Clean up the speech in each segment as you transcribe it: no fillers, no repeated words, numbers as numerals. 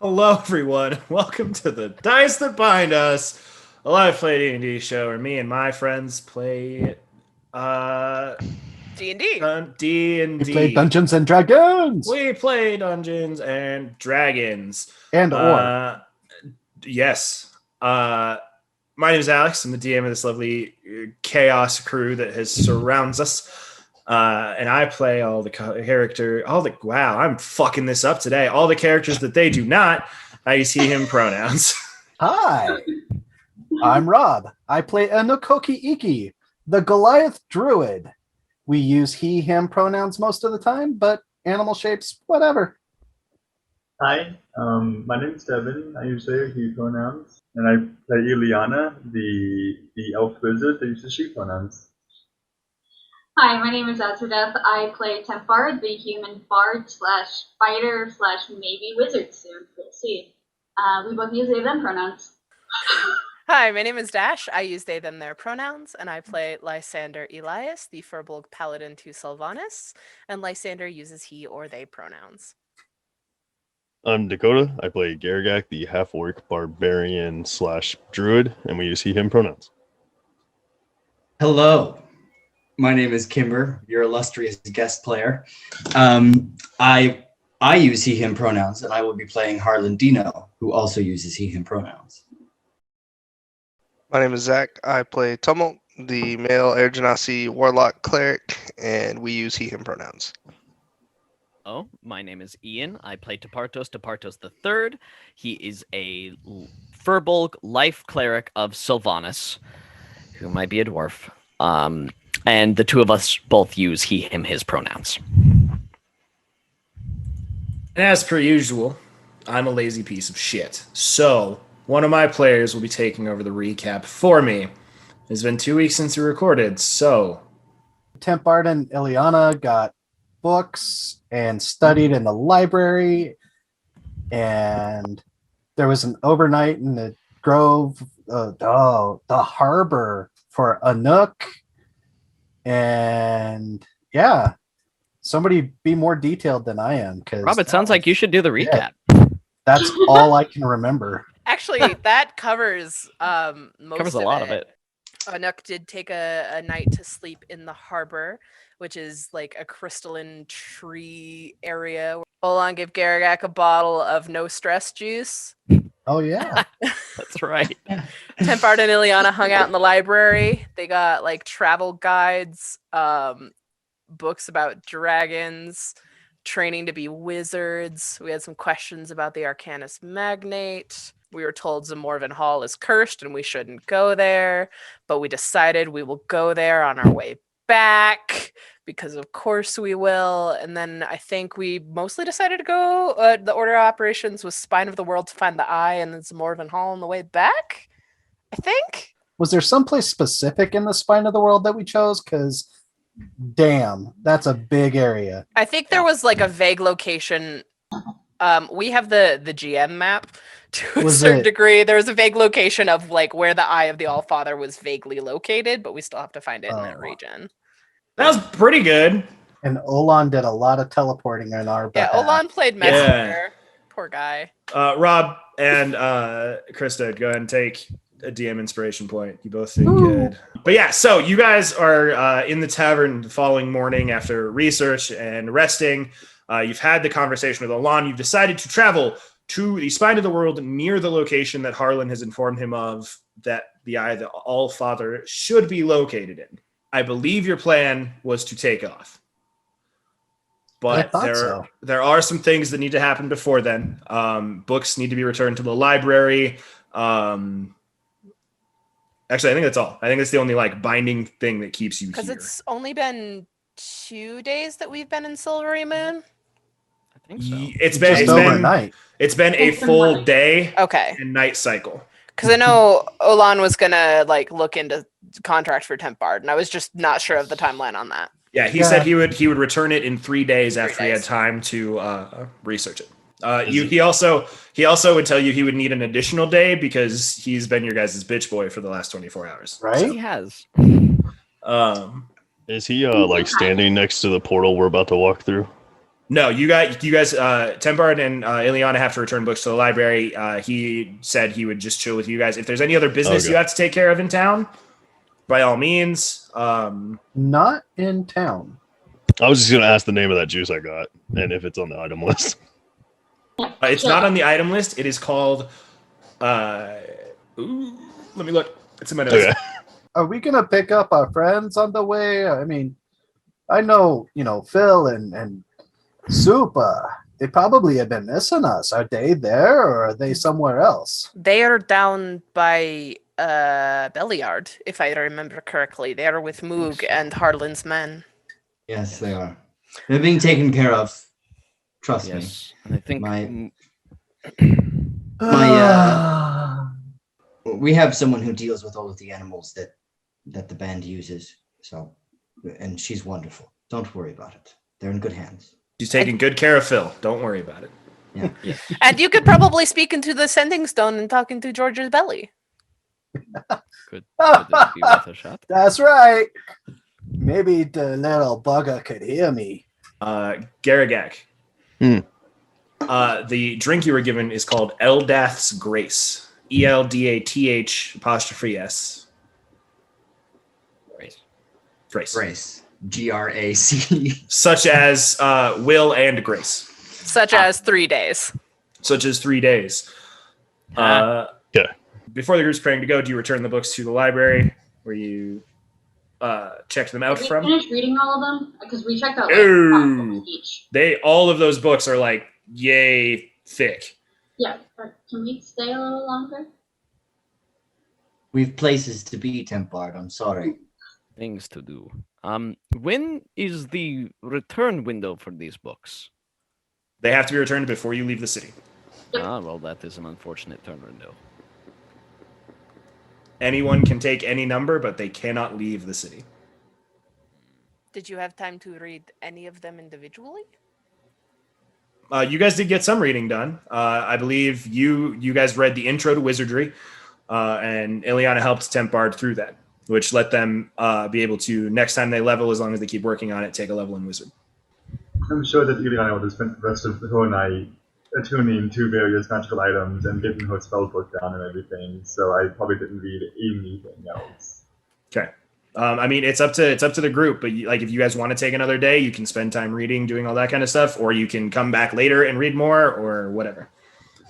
Hello, everyone. Welcome to the Dice That Bind Us, a live play D&D show where me and my friends play D&D. D&D. We play Dungeons and Dragons. We play Dungeons and Dragons. And yes. My name is Alex. I'm the DM of this lovely chaos crew that surrounds us. And I play all the wow, I'm fucking this up today. All the characters that they do not, I use he, him pronouns. Hi, I'm Rob. I play Enokoki Iki, the Goliath Druid. We use he, him pronouns most of the time, but animal shapes, whatever. Hi, my name is Devin. I use they, he pronouns. And I play Ileana, the elf wizard that uses she pronouns. Hi, my name is Azradeth. I play Tempard, the human bard slash fighter slash maybe wizard soon. We'll see. We both use they, them pronouns. Hi, my name is Dash. I use they, them, their pronouns, and I play Lysander Elias, the Furbolg paladin to Sylvanas, and Lysander uses he or they pronouns. I'm Dakota. I play Garagak, the half-orc barbarian slash druid, and we use he, him pronouns. Hello. My name is Kimber, your illustrious guest player. I use he, him pronouns, and I will be playing Harlan Dino, who also uses he, him pronouns. My name is Zach. I play Tumult, the male Air Genasi warlock cleric, and we use he, him pronouns. Oh, my name is Ian. I play Tepartos the Third. He is a Furbolg life cleric of Sylvanas, who might be a dwarf. And the two of us both use he, him, his pronouns. And as per usual, I'm a lazy piece of shit. So, one of my players will be taking over the recap for me. It's been 2 weeks since we recorded, so... Tempard and Ileana got books and studied in the library, and there was an overnight in the grove, the harbor for Anouk. And yeah, somebody be more detailed than I am. Rob, it sounds like you should do the recap. That's all I can remember. Actually, that covers most Covers a lot of it. Anouk did take a night to sleep in the harbor, which is like a crystalline tree area. Olan gave Garagak a bottle of no stress juice. Oh, yeah. That's right. Tempard and Ileana hung out in the library. They got like travel guides, books about dragons, training to be wizards. We had some questions about the Arcanus Magnate. We were told Zamorvan Hall is cursed and we shouldn't go there, but we decided we will go there on our way back because of course we will. And then I think we mostly decided to go, the order of operations was Spine of the World to find the eye and then Zamorvan Hall on the way back, I think. Was there someplace specific in the Spine of the World that we chose? Because damn, that's a big area. I think there was like a vague location. We have the GM map to a certain degree. There was a vague location of like where the Eye of the Allfather was vaguely located, but we still have to find it in that region. That was pretty good. And Olan did a lot of teleporting on our behalf. Yeah, Olan played messenger. Poor guy. Rob and Krista, go ahead and take a DM inspiration point. You both did good. But yeah, so you guys are in the tavern the following morning after research and resting. You've had the conversation with Olan. You've decided to travel to the Spine of the World near the location that Harlan has informed him of that the Eye of the Allfather should be located in. I believe your plan was to take off. But there are some things that need to happen before then. Books need to be returned to the library. Actually, I think that's all. I think that's the only like binding thing that keeps you here. Because it's only been 2 days that we've been in Silverymoon. I think so. It's been a full day and night cycle. Because I know Olan was gonna like look into contract for Tempard, and I was just not sure of the timeline on that. Yeah, he said he would return it in 3 days after he had time to research it. He also would tell you he would need an additional day because he's been your guys' bitch boy for the last 24 hours. Right? So. He has. Is he like standing next to the portal we're about to walk through? No, you guys, Tempard and Ileana have to return books to the library. He said he would just chill with you guys. If there's any other business you have to take care of in town, by all means. Not in town. I was just going to ask the name of that juice I got and if it's on the item list. It's not on the item list. It is called. Let me look. It's in my notes. Okay. Are we gonna pick up our friends on the way? I mean, I know, Phil and Soup. They probably have been missing us. Are they there or are they somewhere else? They are down by Belliard, if I remember correctly. They are with Moog and Harlan's men. Yes, they are. They're being taken care of. Trust me. Yes, and I think we have someone who deals with all of the animals that the band uses. So, and she's wonderful. Don't worry about it. They're in good hands. She's taking good care of Phil. Don't worry about it. Yeah. And you could probably speak into the sending stone and talk into George's belly. could this be worth a shot? That's right. Maybe the little bugger could hear me. Garagak. The drink you were given is called Eldath's Grace. ELDATH''S. Grace. Grace. GRAC. Such as will and grace. Such as 3 days. Such as 3 days. Yeah. Before the group's preparing to go, do you return the books to the library where you checked them out Did we from? finish reading all of them? Because we checked out like Ooh. 5 books each. All of those books are like yay thick. Yeah, but can we stay a little longer? We've places to be, Tempard. I'm sorry. Things to do. When is the return window for these books? They have to be returned before you leave the city. Well, that is an unfortunate turn window. Anyone can take any number, but they cannot leave the city. Did you have time to read any of them individually? You guys did get some reading done. I believe you guys read the intro to wizardry, and Ileana helped Tempard through that, which let them be able to, next time they level, as long as they keep working on it, take a level in wizard. I'm sure that Ileana would have spent the rest of the whole night attuning to various magical items and getting her spell book down and everything, so I probably didn't read anything else. Okay. I mean, it's up to the group, but if you guys want to take another day, you can spend time reading, doing all that kind of stuff, or you can come back later and read more, or whatever.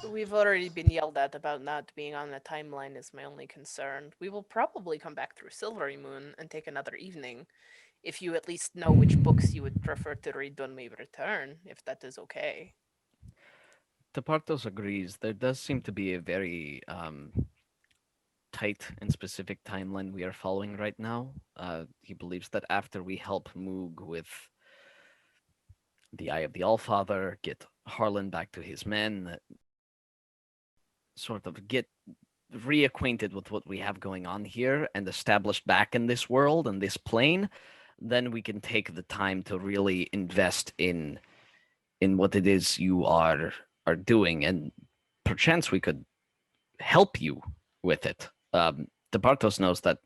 We've already been yelled at about not being on the timeline is my only concern. We will probably come back through Silverymoon and take another evening, if you at least know which books you would prefer to read when we return, if that is okay. Tepartos agrees. There does seem to be a very tight and specific timeline we are following right now. He believes that after we help Moog with the Eye of the Allfather, get Harlan back to his men, sort of get reacquainted with what we have going on here and established back in this world and this plane, then we can take the time to really invest in what it is you are doing, and perchance we could help you with it. Tepartos knows that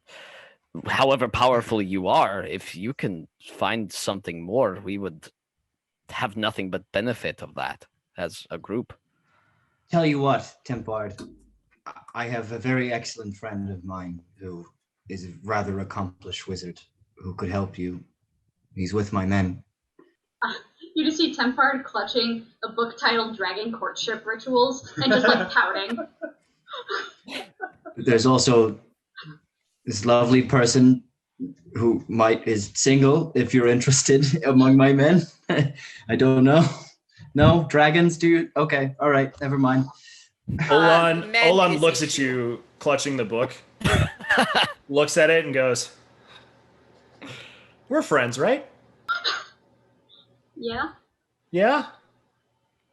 however powerful you are, if you can find something more, we would have nothing but benefit of that as a group. Tell you what, Tempard, I have a very excellent friend of mine who is a rather accomplished wizard who could help you. He's with my men. You just see Tempard clutching a book titled Dragon Courtship Rituals and just like pouting. There's also this lovely person who is single, if you're interested, among my men. I don't know. No? Dragons? Do you? Okay. All right. Never mind. Olan looks at you clutching the book, looks at it and goes, "We're friends, right?" Yeah? Yeah?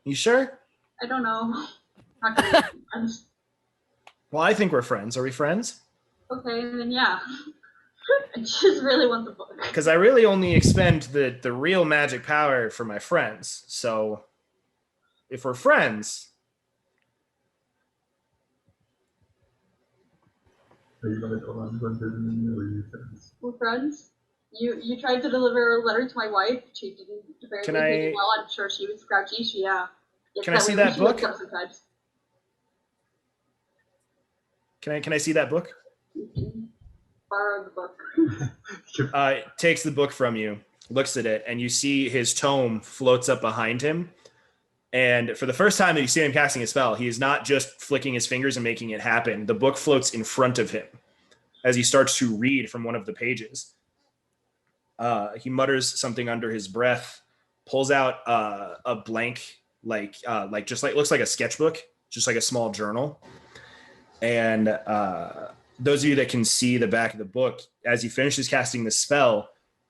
You sure? I don't know. Not gonna be friends. Well, I think we're friends. Are we friends? Okay, then yeah. I just really want the book. Because I really only expend the real magic power for my friends. So, if we're friends... Are you going to go on or are you friends? We're friends? You tried to deliver a letter to my wife. She didn't very Can take it I- well. I'm sure she was grouchy. She gets Can I see way when that she wakes book? up sometimes. Can I see that book? You can borrow the book. Takes the book from you, looks at it, and you see his tome floats up behind him. And for the first time that you see him casting a spell, he is not just flicking his fingers and making it happen. The book floats in front of him as he starts to read from one of the pages. He mutters something under his breath, pulls out a blank, looks like a sketchbook, just like a small journal. And those of you that can see the back of the book, as he finishes casting the spell,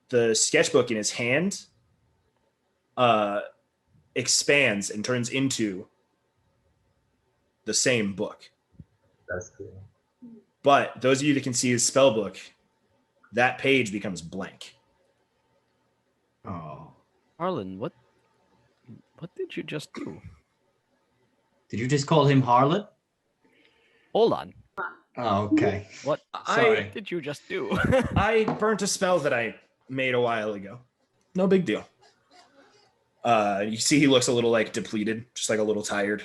the sketchbook in his hand expands and turns into the same book. That's cool. But those of you that can see his spell book, that page becomes blank. Oh. Harlan, what did you just do? Did you just call him Harlot? Hold on. Oh, okay. What Sorry. did you just do? I burnt a spell that I made a while ago. No big deal. You see he looks a little like depleted, just like a little tired.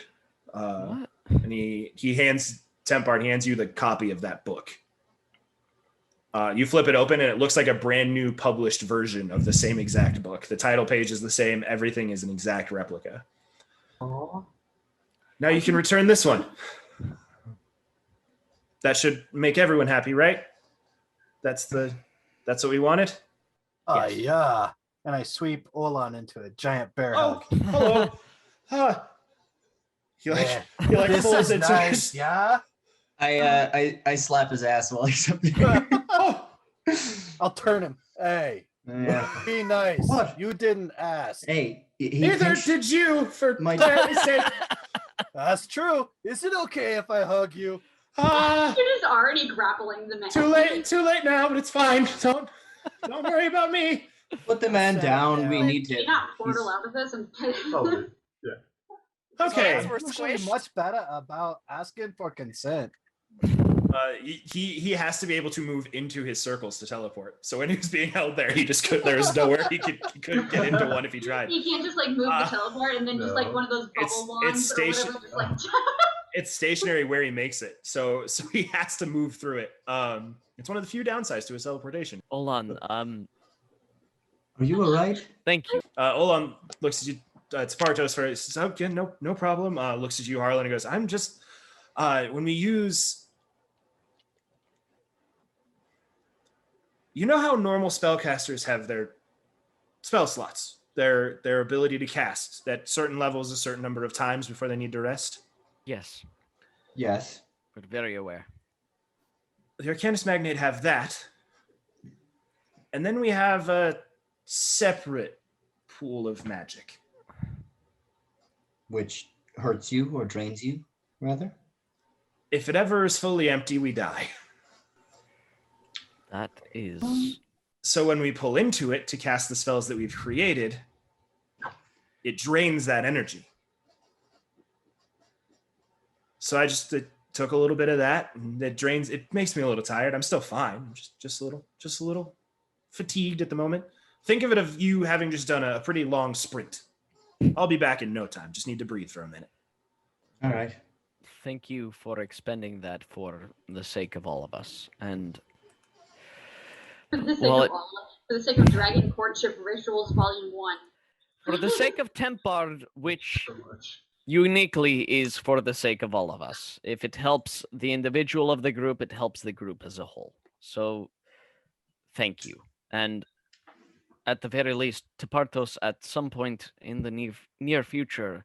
What? And he hands Tempard, he hands you the copy of that book. You flip it open and it looks like a brand new published version of the same exact book. The title page is the same. Everything is an exact replica. Aww. Now you can return this one. That should make everyone happy, right? That's what we wanted. Yeah. And I sweep Olan into a giant bear hug. Hello. He This pulls is into nice, his- yeah? I slap his ass while he's up there. I'll turn him. Hey, Yeah. be nice. What? You didn't ask. Hey, he Neither pinched- did you, for My- clarity's sake. That's true. Is it okay if I hug you? You're just already grappling the man. Too late now, but it's fine. Don't worry about me. Put the man Sit down. We down. need Can to. you not portal out of this and Probably. Okay. We're Usually squished. much better about asking for consent. He has to be able to move into his circles to teleport. So when he was being held there, there was nowhere he couldn't get into one if he tried. You can't just like move the teleport and then just like No. one of those bubble It's wands or station- whatever. Just like It's stationary where he makes it, so he has to move through it. It's one of the few downsides to his teleportation. Hold on. Are you alright? Thank you. Olam looks at you. It's Partos first. He says, "Okay, no problem." Looks at you, Harlan, and goes, "I'm just when we use." You know how normal spellcasters have their spell slots, their ability to cast at certain levels a certain number of times before they need to rest? Yes, Yes. we're very aware. The Arcanist Magnate have that. And then we have a separate pool of magic. Which hurts you or drains you, rather? If it ever is fully empty, we die. That is So when we pull into it to cast the spells that we've created, it drains that energy. So I just took a little bit of that, and it makes me a little tired. I'm still fine. I'm just a little fatigued at the moment. Think of it of you having just done a pretty long sprint. I'll be back in no time. Just need to breathe for a minute. All right. thank you for expending that for the sake of all of us. And for the sake Well, of for the sake of Dragon Courtship Rituals Volume 1. for the sake of Tempard, which So much. uniquely is for the sake of all of us. If it helps the individual of the group, it helps the group as a whole. So thank you. And at the very least, Tepartos, at some point in the near future,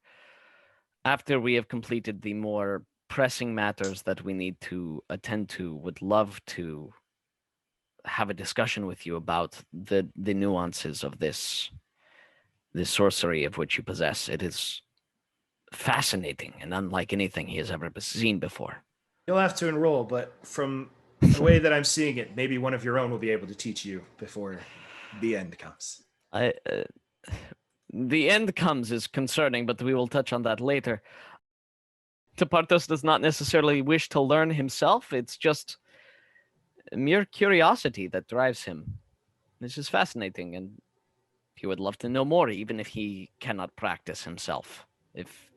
after we have completed the more pressing matters that we need to attend to, would love to have a discussion with you about the nuances of this sorcery of which you possess. It is fascinating and unlike anything he has ever seen before. You'll have to enroll, but from the way that I'm seeing it, maybe one of your own will be able to teach you before the end comes. The end comes is concerning, but we will touch on that later. Tepartos does not necessarily wish to learn himself. It's just mere curiosity that drives him. This is fascinating, and he would love to know more, even if he cannot practice himself. If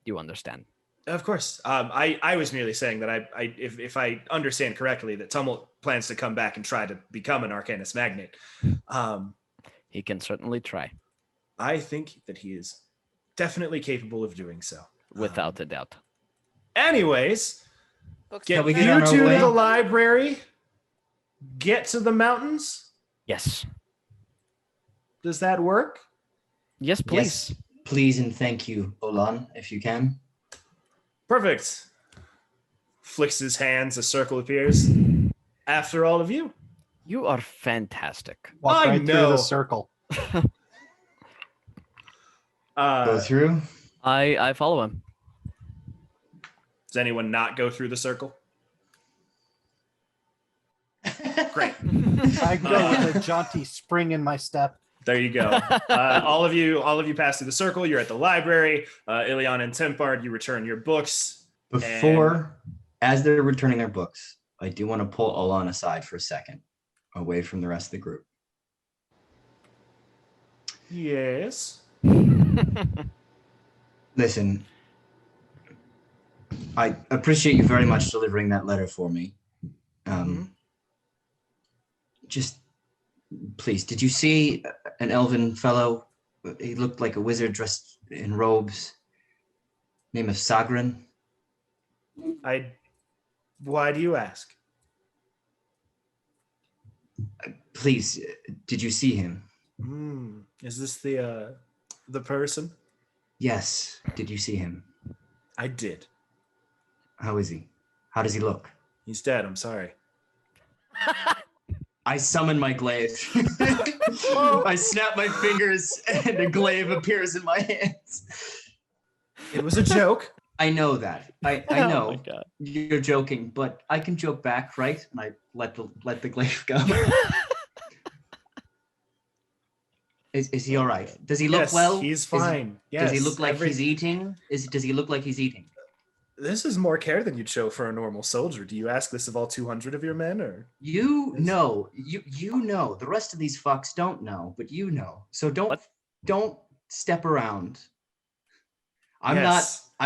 you understand. Of course. I was merely saying that if I understand correctly, that Tumult plans to come back and try to become an Arcanist Magnate. He can certainly try. I think that he is definitely capable of doing so. Without a doubt. Anyways, Books get we you get on our two to way? the library. Get to the mountains. Yes. Does that work? Yes, please. Yes, please and thank you, Olan, if you can. Perfect. Flicks his hands, a circle appears. After all of you. You are fantastic. Walk I right through know. the circle. Go through. I follow him. Does anyone not go through the circle? Great. I go with a jaunty spring in my step. There you go. All of you pass through the circle. You're at the library. Ileana and Tempard, you return your books. As they're returning their books, I do want to pull Olan aside for a second, away from the rest of the group. Yes. Listen, I appreciate you very much delivering that letter for me. Just, please, did you see an elven fellow? He looked like a wizard dressed in robes. Name of Sagrin. Why do you ask? Please, did you see him? Is this the person? Yes. Did you see him? I did. How is he? How does he look? He's dead. I'm sorry. I summon my glaive. I snap my fingers and a glaive appears in my hands. It was a joke. I know that. I Oh know my God. you're joking, but I can joke back, right? And I let the glaive go. Is he all right? Does he look Yes, well? he's fine. Does he Yes, look like he's eating? Does he look like he's eating? This is more care than you'd show for a normal soldier. Do you ask this of all 200 of your men, or? You know. You know. The rest of these fucks don't know, but you know. So don't step around. I'm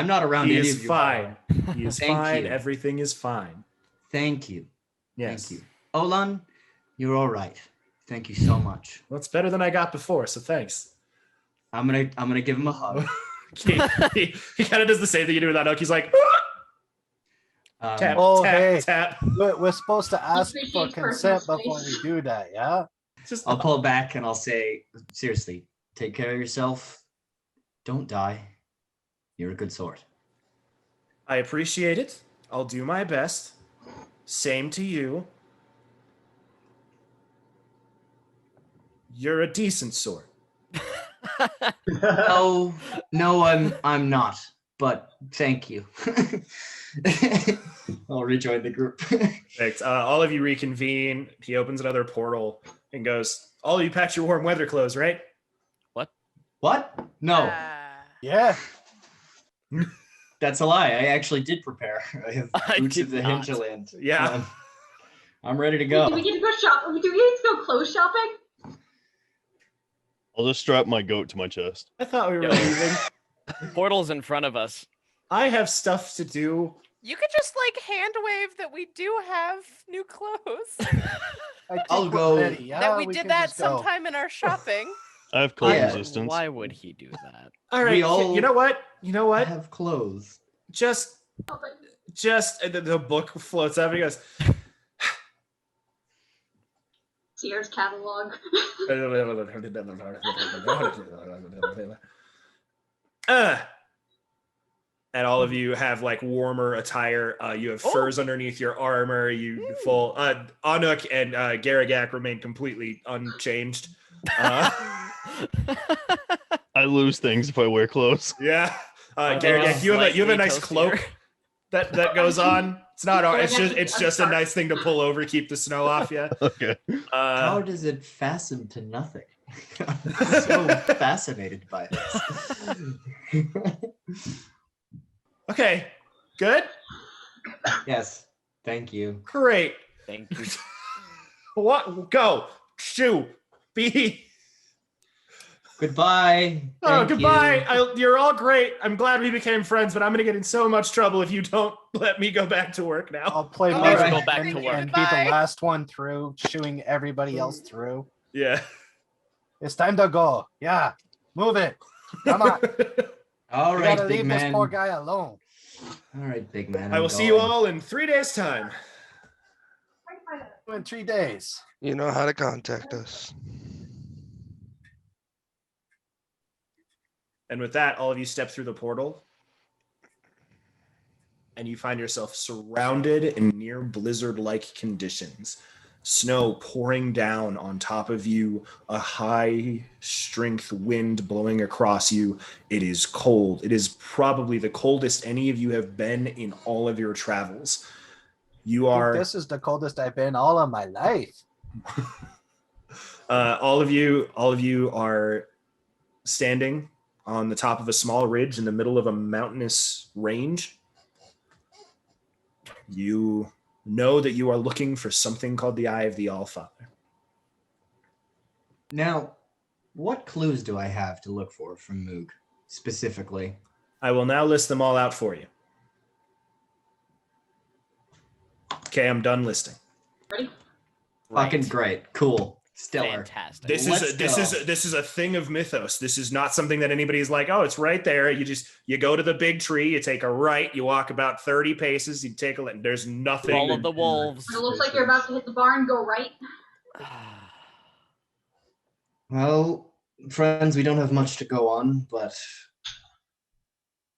not around He any is of you. fine. He is Thank fine. you. Everything is fine. Thank you. Yes. Thank you. Olan, you're all right. Thank you so much. Well, it's better than I got before, so thanks. I'm gonna give him a hug. he kind of does the same thing you do with that hook. He's like, tap, Oh, tap, hey. tap. We're supposed to ask Appreciate for personal consent space. before we do that, yeah? Just I'll pull back and I'll say, seriously, take care of yourself. Don't die. You're a good sort. I appreciate it. I'll do my best. Same to you. You're a decent sort. No, I'm not. But thank you. I'll rejoin the group. Perfect. All of you reconvene. He opens another portal and goes, all of you packed your warm weather clothes, right? What? No, Yeah. that's a lie. I actually did prepare. I have I boots did of the not. hinterland. Yeah. I'm ready to Do go. we get to go shop? Do we get to go clothes shopping? I'll just strap my goat to my chest. I thought we were Yo. leaving. Portal's in front of us. I have stuff to do. You could just like hand wave that we do have new clothes. I think I'll we're go- ready, yeah? that we can did that just go. sometime in our shopping. I have cold Yeah. resistance. Why would he do that? All right. We all- You know what? You know I what? have clothes. Just the book floats up and he goes, Sears catalog. and all of you have like warmer attire. You have furs underneath your armor. You full. Anuk and Garagak remain completely unchanged. I lose things if I wear clothes. Yeah, Are they Garagak, just you have a slightly nice toastier? cloak that goes on. It's not. It's just a nice thing to pull over, keep the snow off you. Okay. How does it fasten to nothing? I'm so fascinated by this. Okay, good, Yes, thank you. great. Thank you. What? Go. Shoo. Be. Goodbye. Oh, Thank goodbye. you. You're all great. I'm glad we became friends, but I'm gonna get in so much trouble if you don't let me go back to work now. I'll play All Mother right. Go back to and, work. and be the Bye. last one through, shooing everybody else through. Yeah. It's time to go. Yeah, move it. Come on. All We right, gotta big leave man. this poor guy alone. All right, big man. I will I'm see you going. all in 3 days' time. In 3 days. You know how to contact us. And with that, all of you step through the portal. And you find yourself surrounded in near blizzard-like conditions. Snow pouring down on top of you, a high-strength wind blowing across you. It is cold. It is probably the coldest any of you have been in all of your travels. You I think are this is the coldest I've been all of my life. all of you are standing on the top of a small ridge in the middle of a mountainous range. You know that you are looking for something called the Eye of the Allfather. Now, what clues do I have to look for from Moog specifically? I will now list them all out for you. Okay, I'm done listing. Ready? Fucking great. Cool. Stellar. Fantastic. This is a thing of mythos. This is not something that anybody's like, oh, it's right there. You go to the big tree, you take a right, you walk about 30 paces, you take a left. There's nothing. Follow the wolves. It looks like you're about to hit the barn. Go right. Well, friends, we don't have much to go on, but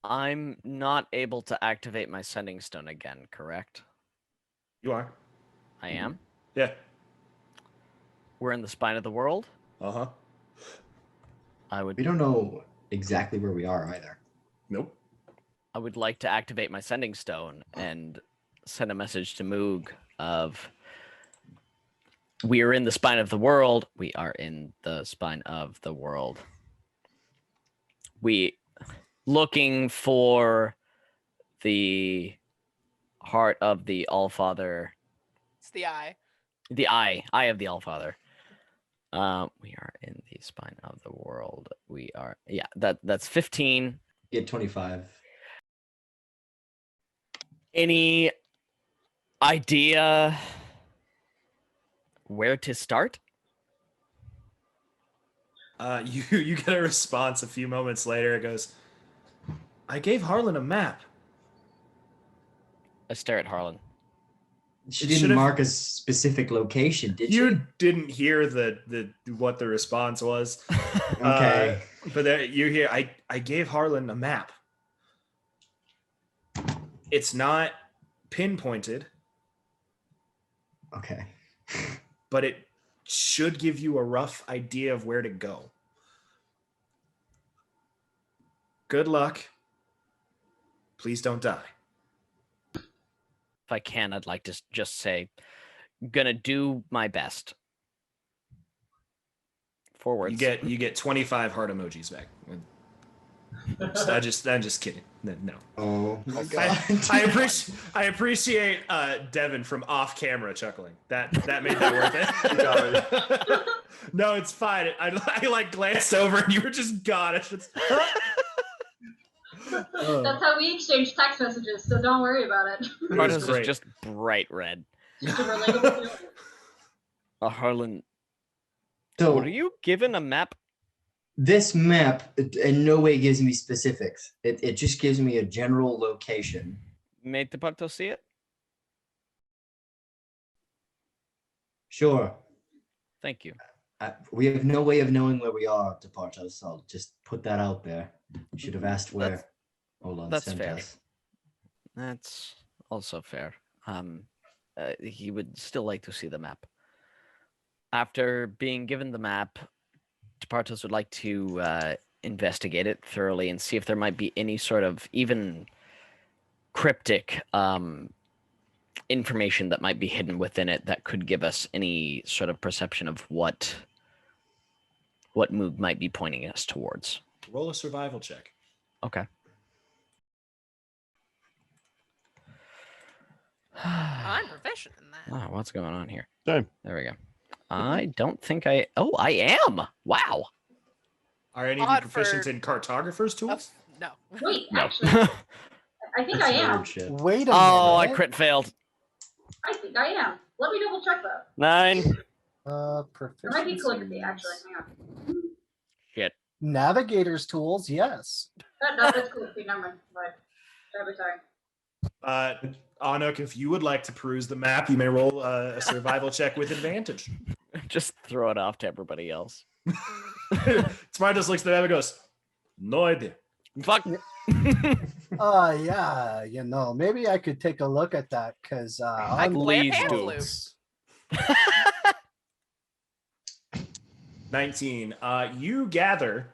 I'm not able to activate my sending stone again, correct? You are. I am. Yeah. We're in the spine of the world. Uh-huh. we don't know exactly where we are either. Nope. I would like to activate my sending stone and send a message to Moog of we are in the spine of the world. We are in the spine of the world. We looking for the heart of the Allfather. It's the eye. The eye of the Allfather. We are in the spine of the world. We are, yeah, that's 15. Get 25. Any idea where to start? You get a response a few moments later. It goes, I gave Harlan a map. I stare at Harlan. She It didn't should've- mark a specific location, did You she? didn't hear the what the response was. Okay. But there, you hear, I gave Harlan a map. It's not pinpointed, Okay. but it should give you a rough idea of where to go. Good luck. Please don't die. If I can, I'd like to just say, gonna do my best. Forwards. You get 25 heart emojis back. I'm just kidding. No. Oh my god. I appreciate Devin from off camera chuckling. That made that worth it. No, it's fine. I like glanced over and you were just gone. That's how we exchange text messages, so don't worry about it. Carlos is great. just bright red. Just a relatable feeling. Harlan, So were you given a map? this map in no way gives me specifics. It just gives me a general location. Made the Parto see it? Sure. Thank you. We have no way of knowing where we are, Departos, so I'll just put that out there. You should have asked where. Hold on, that's sent fair. us. That's also fair. He would still like to see the map. After being given the map, Departos would like to investigate it thoroughly and see if there might be any sort of even cryptic information that might be hidden within it that could give us any sort of perception of what Moog might be pointing us towards. Roll a survival check. Okay. I'm proficient in that. Wow, what's going on here? Same. There we go. I don't think I. Oh, I am. Wow. Are any of you Odd proficient for- in cartographer's tools? No. Wait, No. actually, I think I That's am. nerd shit. Wait a Oh, I minute. crit failed. I think I am. Let me double check that. 9. It might be calligraphy, actually. Proficiencies. Hang on. Shit. Navigator's tools, yes. No, that's calligraphy. Never mind. Sorry. Anuk, if you would like to peruse the map, you may roll a survival check with advantage. Just throw it off to everybody else. Smart just looks at the map and goes, no idea. Fuck. Yeah, maybe I could take a look at that because I can play a Please pan do. flute. 19. You gather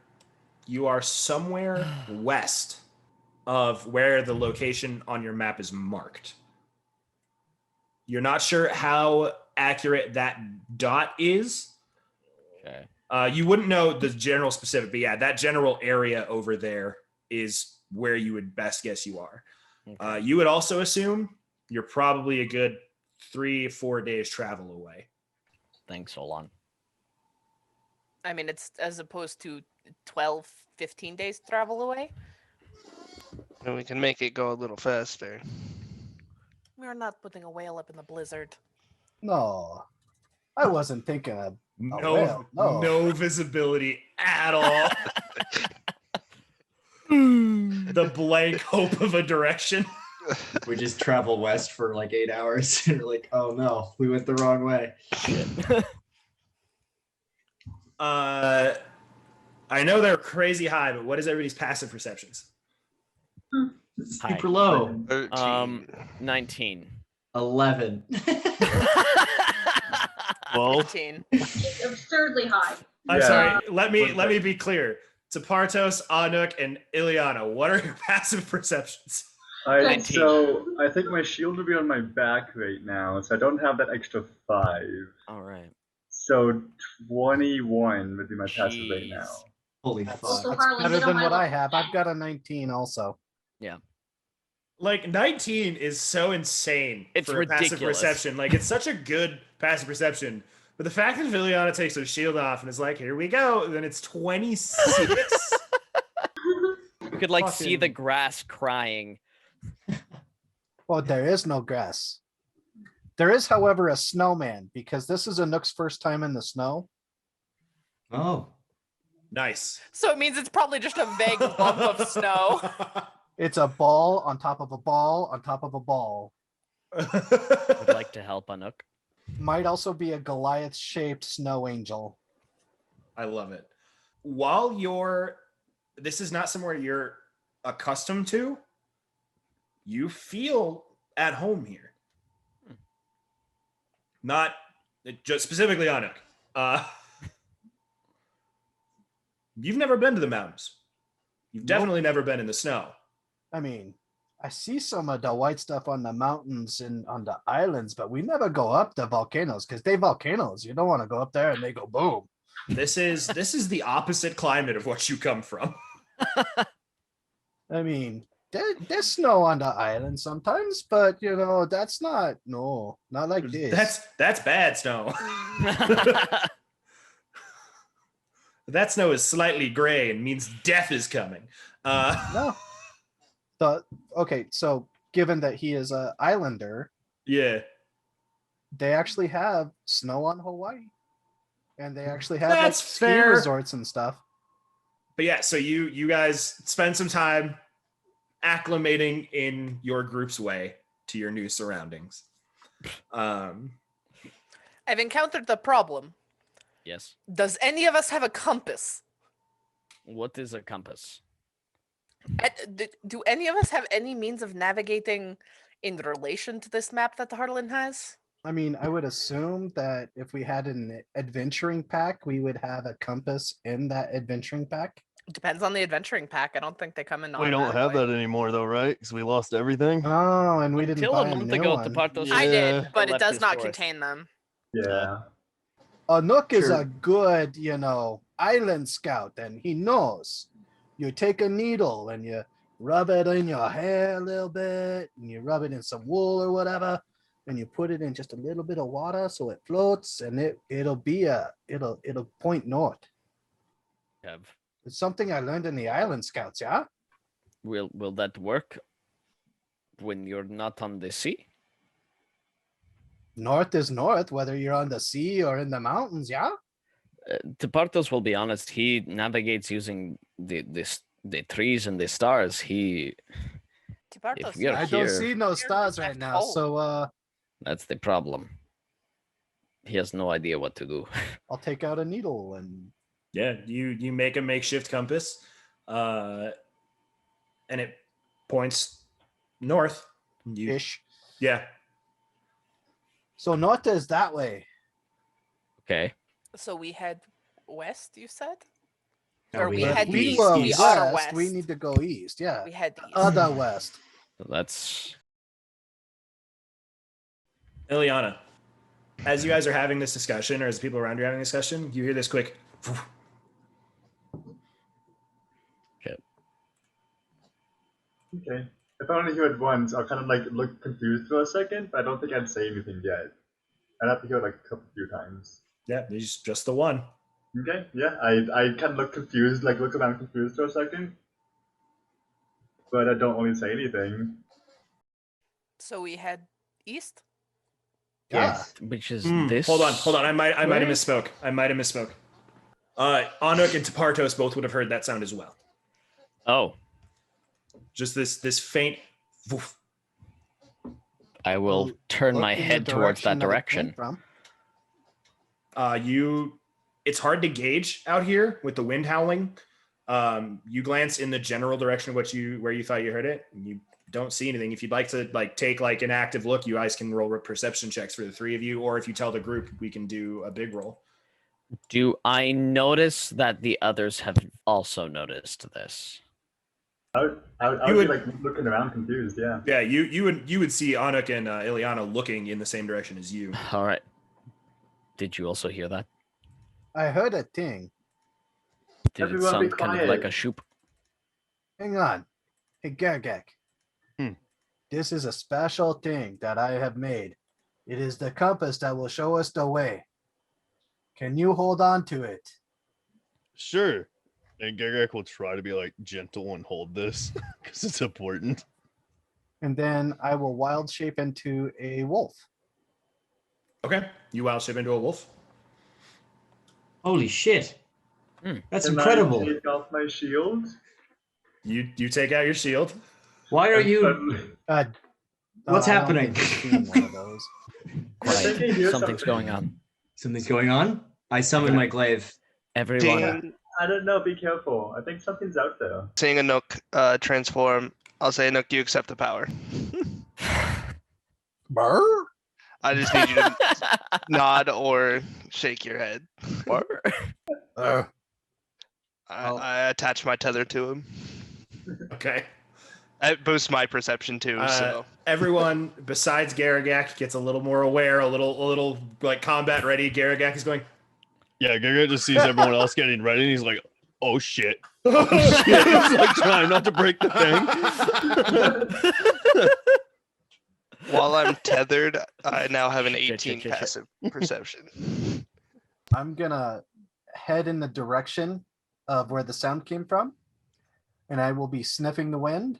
you are somewhere west of where the location on your map is marked. You're not sure how accurate that dot is. Okay. You wouldn't know the general specific, but yeah, that general area over there is where you would best guess you are. Okay. You would also assume you're probably a good 3-4 days travel away. Thanks, Solon. I mean, it's as opposed to 12, 15 days travel away. And we can make it go a little faster. We're not putting a whale up in the blizzard. No, I wasn't thinking of. No, no. no visibility at all. The blank hope of a direction. We just travel west for like 8 hours and we're like, oh no, we went the wrong way. I know they're crazy high, but what is everybody's passive perceptions? Super low. 13. 19. 11. 12. 15. It's absurdly high. I'm Yeah. sorry. Let me be clear. Tapartos, Anuk, and Ileana, what are your passive perceptions? I think my shield will be on my back right now, so I don't have that extra 5. All right. So 21 would be my passive right now. Jeez. Holy That's, fuck. Also, that's Harlan, better get on than my what I level. have. I've got a 19 also. Like 19 is so insane It's for a passive ridiculous. perception. Like it's such a good passive perception. But the fact that Ileana takes her shield off and is like, here we go, then it's 26. You could like see Fucking- the grass crying. Well, there is no grass. There is, however, a snowman because this is Anook's first time in the snow. Oh. Nice. So it means it's probably just a vague bump of snow. It's a ball on top of a ball on top of a ball. Would like to help Anuk. Might also be a Goliath-shaped snow angel. I love it. While this is not somewhere you're accustomed to, you feel at home here. Not just specifically Anuk. You've never been to the mountains. You've definitely never been in the snow. I mean, I see some of the white stuff on the mountains and on the islands, but we never go up the volcanoes because they volcanoes. You don't want to go up there and they go boom. This is the opposite climate of what you come from. I mean, there's snow on the island sometimes, but that's not like this. That's bad snow. That snow is slightly gray and means death is coming. No. Okay, so given that he is an islander, Yeah. they actually have snow on Hawaii. And they actually have That's ski fair. resorts and stuff. But yeah, so you guys spend some time acclimating in your group's way to your new surroundings. I've encountered the problem. Yes. Does any of us have a compass? What is a compass? Do any of us have any means of navigating in relation to this map that the Harlan has? I mean, I would assume that if we had an adventuring pack, we would have a compass in that adventuring pack. Depends on the adventuring pack. I don't think they come in. We don't have automatically. that anymore, though, right? Because we lost everything. Oh, and we didn't Until buy a a month new ago, one. Tapartos. I Yeah. did, but it Left does his not forest. contain them. Yeah. Nook is Sure. a good, island scout, and he knows. You take a needle and you rub it in your hair a little bit, and you rub it in some wool or whatever, and you put it in just a little bit of water so it floats, and it'll point north. Have It's something I learned in the Island Scouts. Yeah. will that work when you're not on the sea? North is north, whether you're on the sea or in the mountains. Yeah. Tepartos will be honest. He navigates using the trees and the stars. If Tibartos, we are I here, don't see no stars right left now, home. so that's the problem. He has no idea what to do. I'll take out a needle and Yeah, you make a makeshift compass, and it points north. You, ish. yeah, So north is that way. Okay. So we head west, you said? No, Or we head head We east. go We west. are west. We need to go east. Yeah. We head east. Other west. So that's Ileana. As you guys are having this discussion, or as the people around you are having this discussion, you hear this quick. Okay. If I only hear it once, I'll kind of like look confused for a second, but I don't think I'd say anything yet. I'd have to hear it like a few times. Yeah, there's just the one. Okay, yeah, I kind of look confused, like look around confused for a second, but I don't really say anything. So we head east? Yes. which is Hmm, this. Hold on. I might have Where? misspoke. Anuk and Tapartos both would have heard that sound as well. Oh, Just this faint. Woof. I will Well, turn look my in the head towards that it came direction. from. It's hard to gauge out here with the wind howling. You glance in the general direction of where you thought you heard it, and you don't see anything. If you'd like to take an active look, you guys can roll perception checks for the three of you, or if you tell the group, we can do a big roll. Do I notice that the others have also noticed this? I You would be would- like looking around confused, yeah. Yeah, you would see Anuk and Ileana looking in the same direction as you. All right. Did you also hear that? I heard a ting. Did it Everyone be sound kind of like a quiet. shoop? Hang on. Hey, Gargak. Hmm. This is a special thing that I have made. It is the compass that will show us the way. Can you hold on to it? Sure. And Gargak will try to be like gentle and hold this because it's important. And then I will wild shape into a wolf. Okay, you wild shape into a wolf. Holy shit. Hmm. That's Can incredible. I take off my shield? You take out your shield. Why are And you? suddenly- What's I don't happening? think we've seen one of those. I think I hear Something's something. going on. Something's going on. I summon my glaive. Everyone, Seeing, I don't know, be careful. I think something's out there. seeing a Nook transform, I'll say, Nook, you accept the power. Brr? I just need you to nod or shake your head. Uh, I attach my tether to him. Okay. It boosts my perception too. So Everyone besides Garagak gets a little more aware, a little like combat ready. Garagak is going. Yeah, Gargak just sees everyone else getting ready and he's like, oh shit. Oh shit. He's like trying not to break the thing. while I'm tethered, I now have an Shit, 18 shit. passive perception. I'm gonna head in the direction of where the sound came from, and I will be sniffing the wind.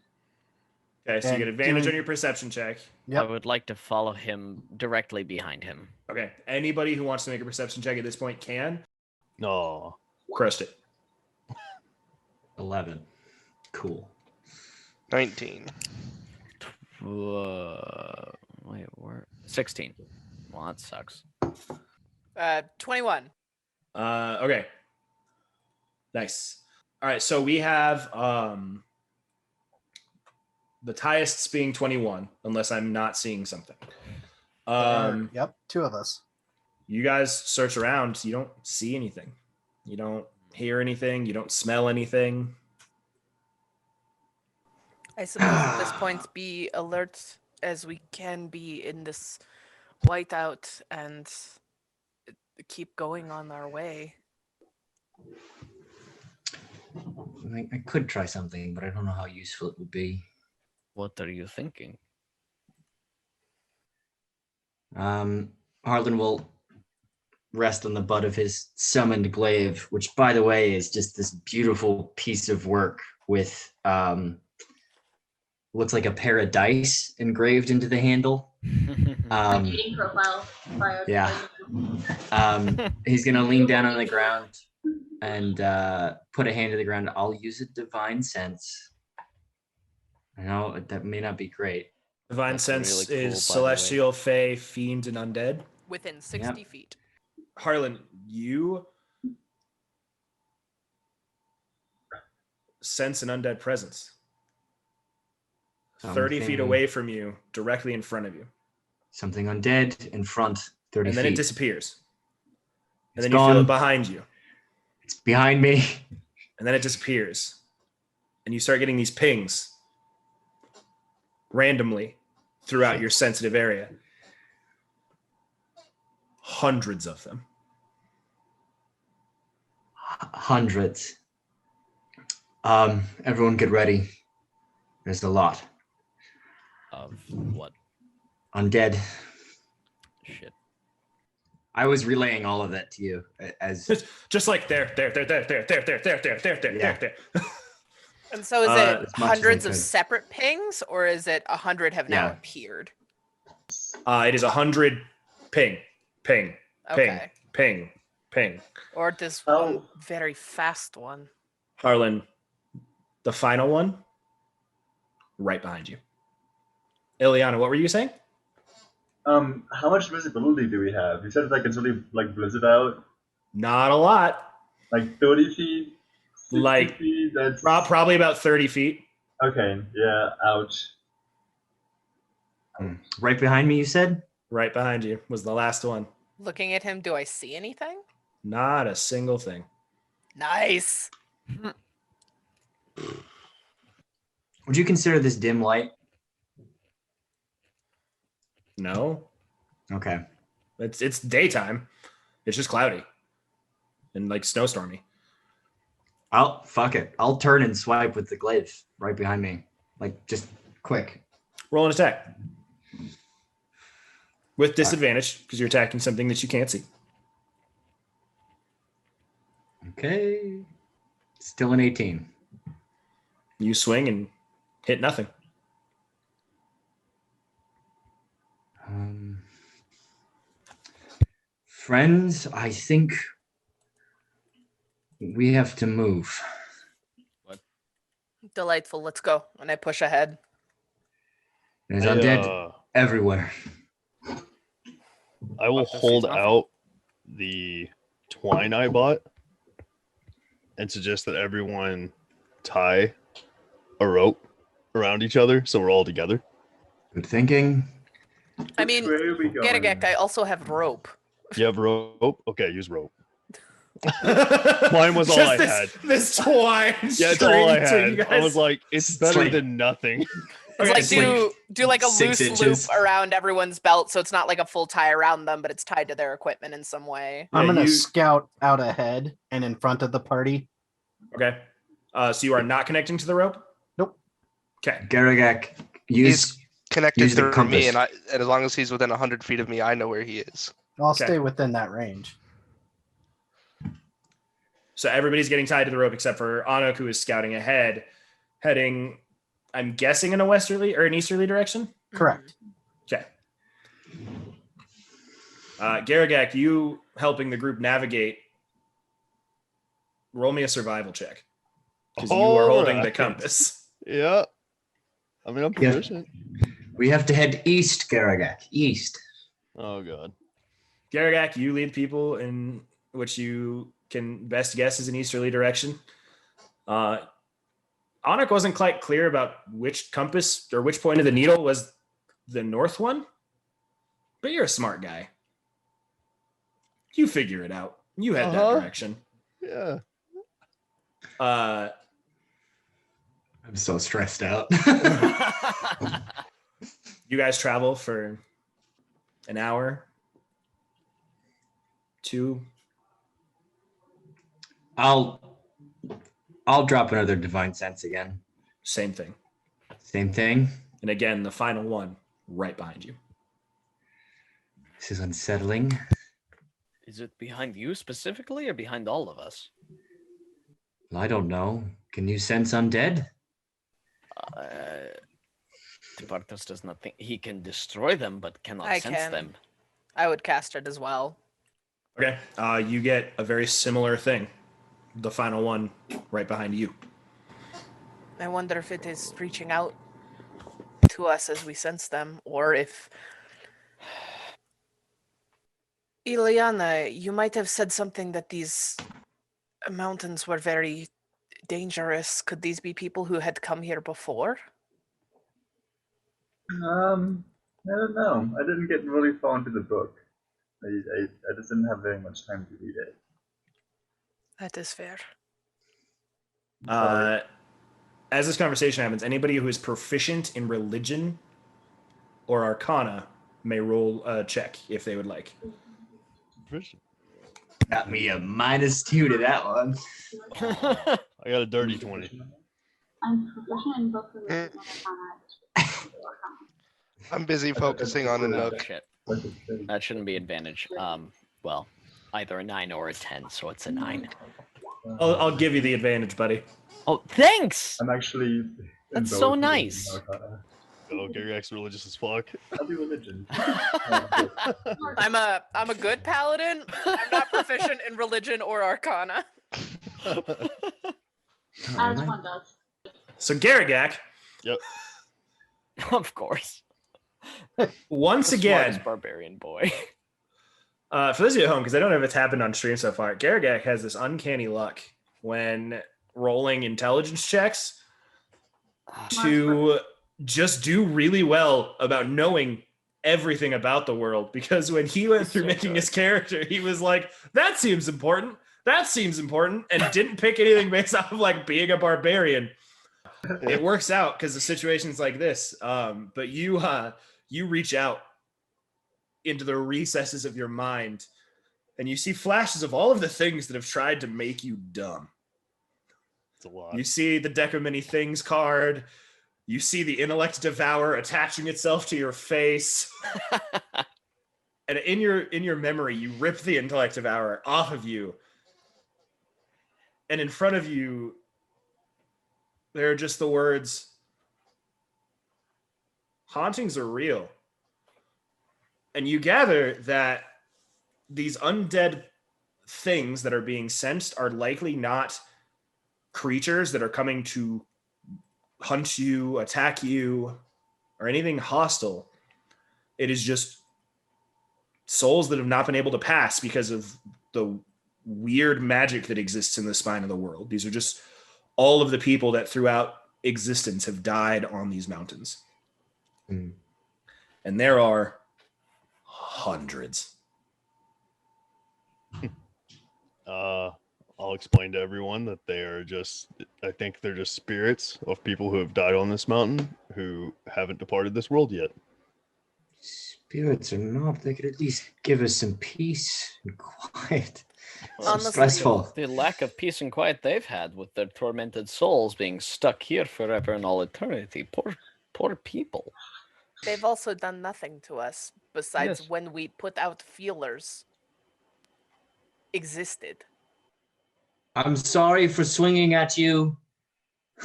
Okay, so you And get advantage on doing- your perception check. I Yep. would like to follow him directly behind him. Okay, anybody who wants to make a perception check at this point can. No. Crushed it. 11. Cool. 19. Wait, where? 16. Well, that sucks. 21. Okay. Nice. All right, so we have the highest being 21, unless I'm not seeing something. Yep, two of us. You guys search around, you don't see anything. You don't hear anything, you don't smell anything. I suppose at this point be alert as we can be in this whiteout and keep going on our way. I could try something, but I don't know how useful it would be. What are you thinking? Harlan will rest on the butt of his summoned glaive, which, by the way, is just this beautiful piece of work with looks like a pair of dice engraved into the handle. Dating profile. Yeah. He's gonna lean down on the ground and put a hand to the ground. I'll use a divine sense. I know that may not be great. Divine That's sense really cool, by the way. is celestial, fey, fiend, and undead. Within 60 feet. Harlan, you sense an undead presence. 30 feet Something- away from you, directly in front of you. Something undead in front, 30 And then feet. it disappears. And It's then you feel gone. it behind you. It's behind me. And then it disappears. And you start getting these pings randomly throughout your sensitive area. Hundreds of them. Hundreds. Everyone get ready. There's a lot. Of what? Undead. Shit. I was relaying all of that to you as Just like there. And so is as it much as I hundreds of could. separate pings, or is it 100 have now Yeah. appeared? It is 100 ping, ping, ping, Okay. ping, ping. Or this Oh. one very fast one. Harlan, the final one, right behind you. Ileana, what were you saying? How much visibility do we have? You said like it's really like blizzard out, Not a lot. like 30 feet, 60 Like, feet. That's Probably about 30 feet. okay. Yeah. Ouch. right behind me, you said? Right behind you was the last one. Looking at him, do I see anything? Not a single thing. Nice. Would you consider this dim light? No, Okay. it's daytime. It's just cloudy and like snowstormy. Fuck it. I'll turn and swipe with the glaive right behind me. Like just quick. Roll an attack with disadvantage because you're attacking something that you can't see. Okay. Still an 18. You swing and hit nothing. Friends, I think we have to move. Delightful. Let's go. And I push ahead. There's undead everywhere. I will Fuck, this hold seems nothing. out the twine I bought and suggest that everyone tie a rope around each other so we're all together. Good thinking. I mean, Where are we going? Garagek, I also have rope. You have rope? Okay, use rope. Mine was all Just I this, had. This twine. Yeah, it's all I string between you had. I guys. was like, it's It's better like- than nothing. It's like do like a 6 loose inches. loop around everyone's belt, so it's not like a full tie around them, but it's tied to their equipment in some way. I'm Yeah, gonna you- scout out ahead and in front of the party. Okay. So you are not connecting to the rope? Nope. Okay. Garagak, use He's connected use the through compass. me, and as long as he's within 100 feet of me, I know where he is. I'll Okay. stay within that range. So everybody's getting tied to the rope except for Anok, who is scouting ahead, heading, I'm guessing, in a westerly or an easterly direction. Correct. Okay. Garagak, you helping the group navigate. Roll me a survival check because you are holding the Alright. compass. Yeah. I mean, I'm Yeah. proficient. We have to head east, Garagak. East. Oh, God. Garagak, you lead people in which you can best guess is an easterly direction. Anok wasn't quite clear about which compass or which point of the needle was the north one, but you're a smart guy. You figure it out. You head that Uh-huh. direction. Yeah. Uh, I'm so stressed out. you guys travel for an hour, 2. I'll drop another divine sense again. Same thing. Same thing. And again, the final one right behind you. This is unsettling. Is it behind you specifically or behind all of us? Well, I don't know. Can you sense undead? Bartos does not think he can destroy them, but cannot I sense can. them. I would cast it as well. Okay. You get a very similar thing. The final one right behind you. I wonder if it is reaching out to us as we sense them, or if... Ileana, you might have said something that these mountains were very dangerous. Could these be people who had come here before? I don't know. I didn't get really far into the book. I just didn't have very much time to read it. That is fair. As this conversation happens, anybody who is proficient in religion or arcana may roll a check if they would like. Got me a -2 to that one. I got a dirty 20. I'm proficient in both religion and arcana. I'm busy focusing on the Oh, nook. shit. That shouldn't be advantage. Well, either a 9 or a 10, so it's a 9. I'll give you the advantage, buddy. Oh, thanks! I'm actually. in That's both so religion nice. and arcana. Oh, Garrick's religious as fuck. I'll do religion. I'm a good paladin. I'm not proficient in religion or arcana. As one does. So Garrigak, Yep. Of course. once The again, smartest barbarian boy. for those of you at home, because I don't know if it's happened on stream so far, Garrigak has this uncanny luck when rolling intelligence checks to just do really well about knowing everything about the world. Because when he went through making his character, he was like, that seems important. That seems important. And didn't pick anything based off of like being a barbarian. It works out because the situation's like this. But you reach out into the recesses of your mind and you see flashes of all of the things that have tried to make you dumb. It's a lot. You see the Deck of Many Things card. You see the Intellect Devour attaching itself to your face. And in your memory, you rip the Intellect Devour off of you. And in front of you, there are just the words, hauntings are real. And you gather that these undead things that are being sensed are likely not creatures that are coming to hunt you, attack you, or anything hostile. It is just souls that have not been able to pass because of the weird magic that exists in the spine of the world. These are just all of the people that throughout existence have died on these mountains. Mm. And there are hundreds. I'll explain to everyone that I think they're just spirits of people who have died on this mountain who haven't departed this world yet. Spirits or not, they could at least give us some peace and quiet. So Honestly, stressful. The lack of peace and quiet they've had with their tormented souls being stuck here forever and all eternity. Poor people. they've also done nothing to us besides Yes. when we put out feelers existed. I'm sorry for swinging at you.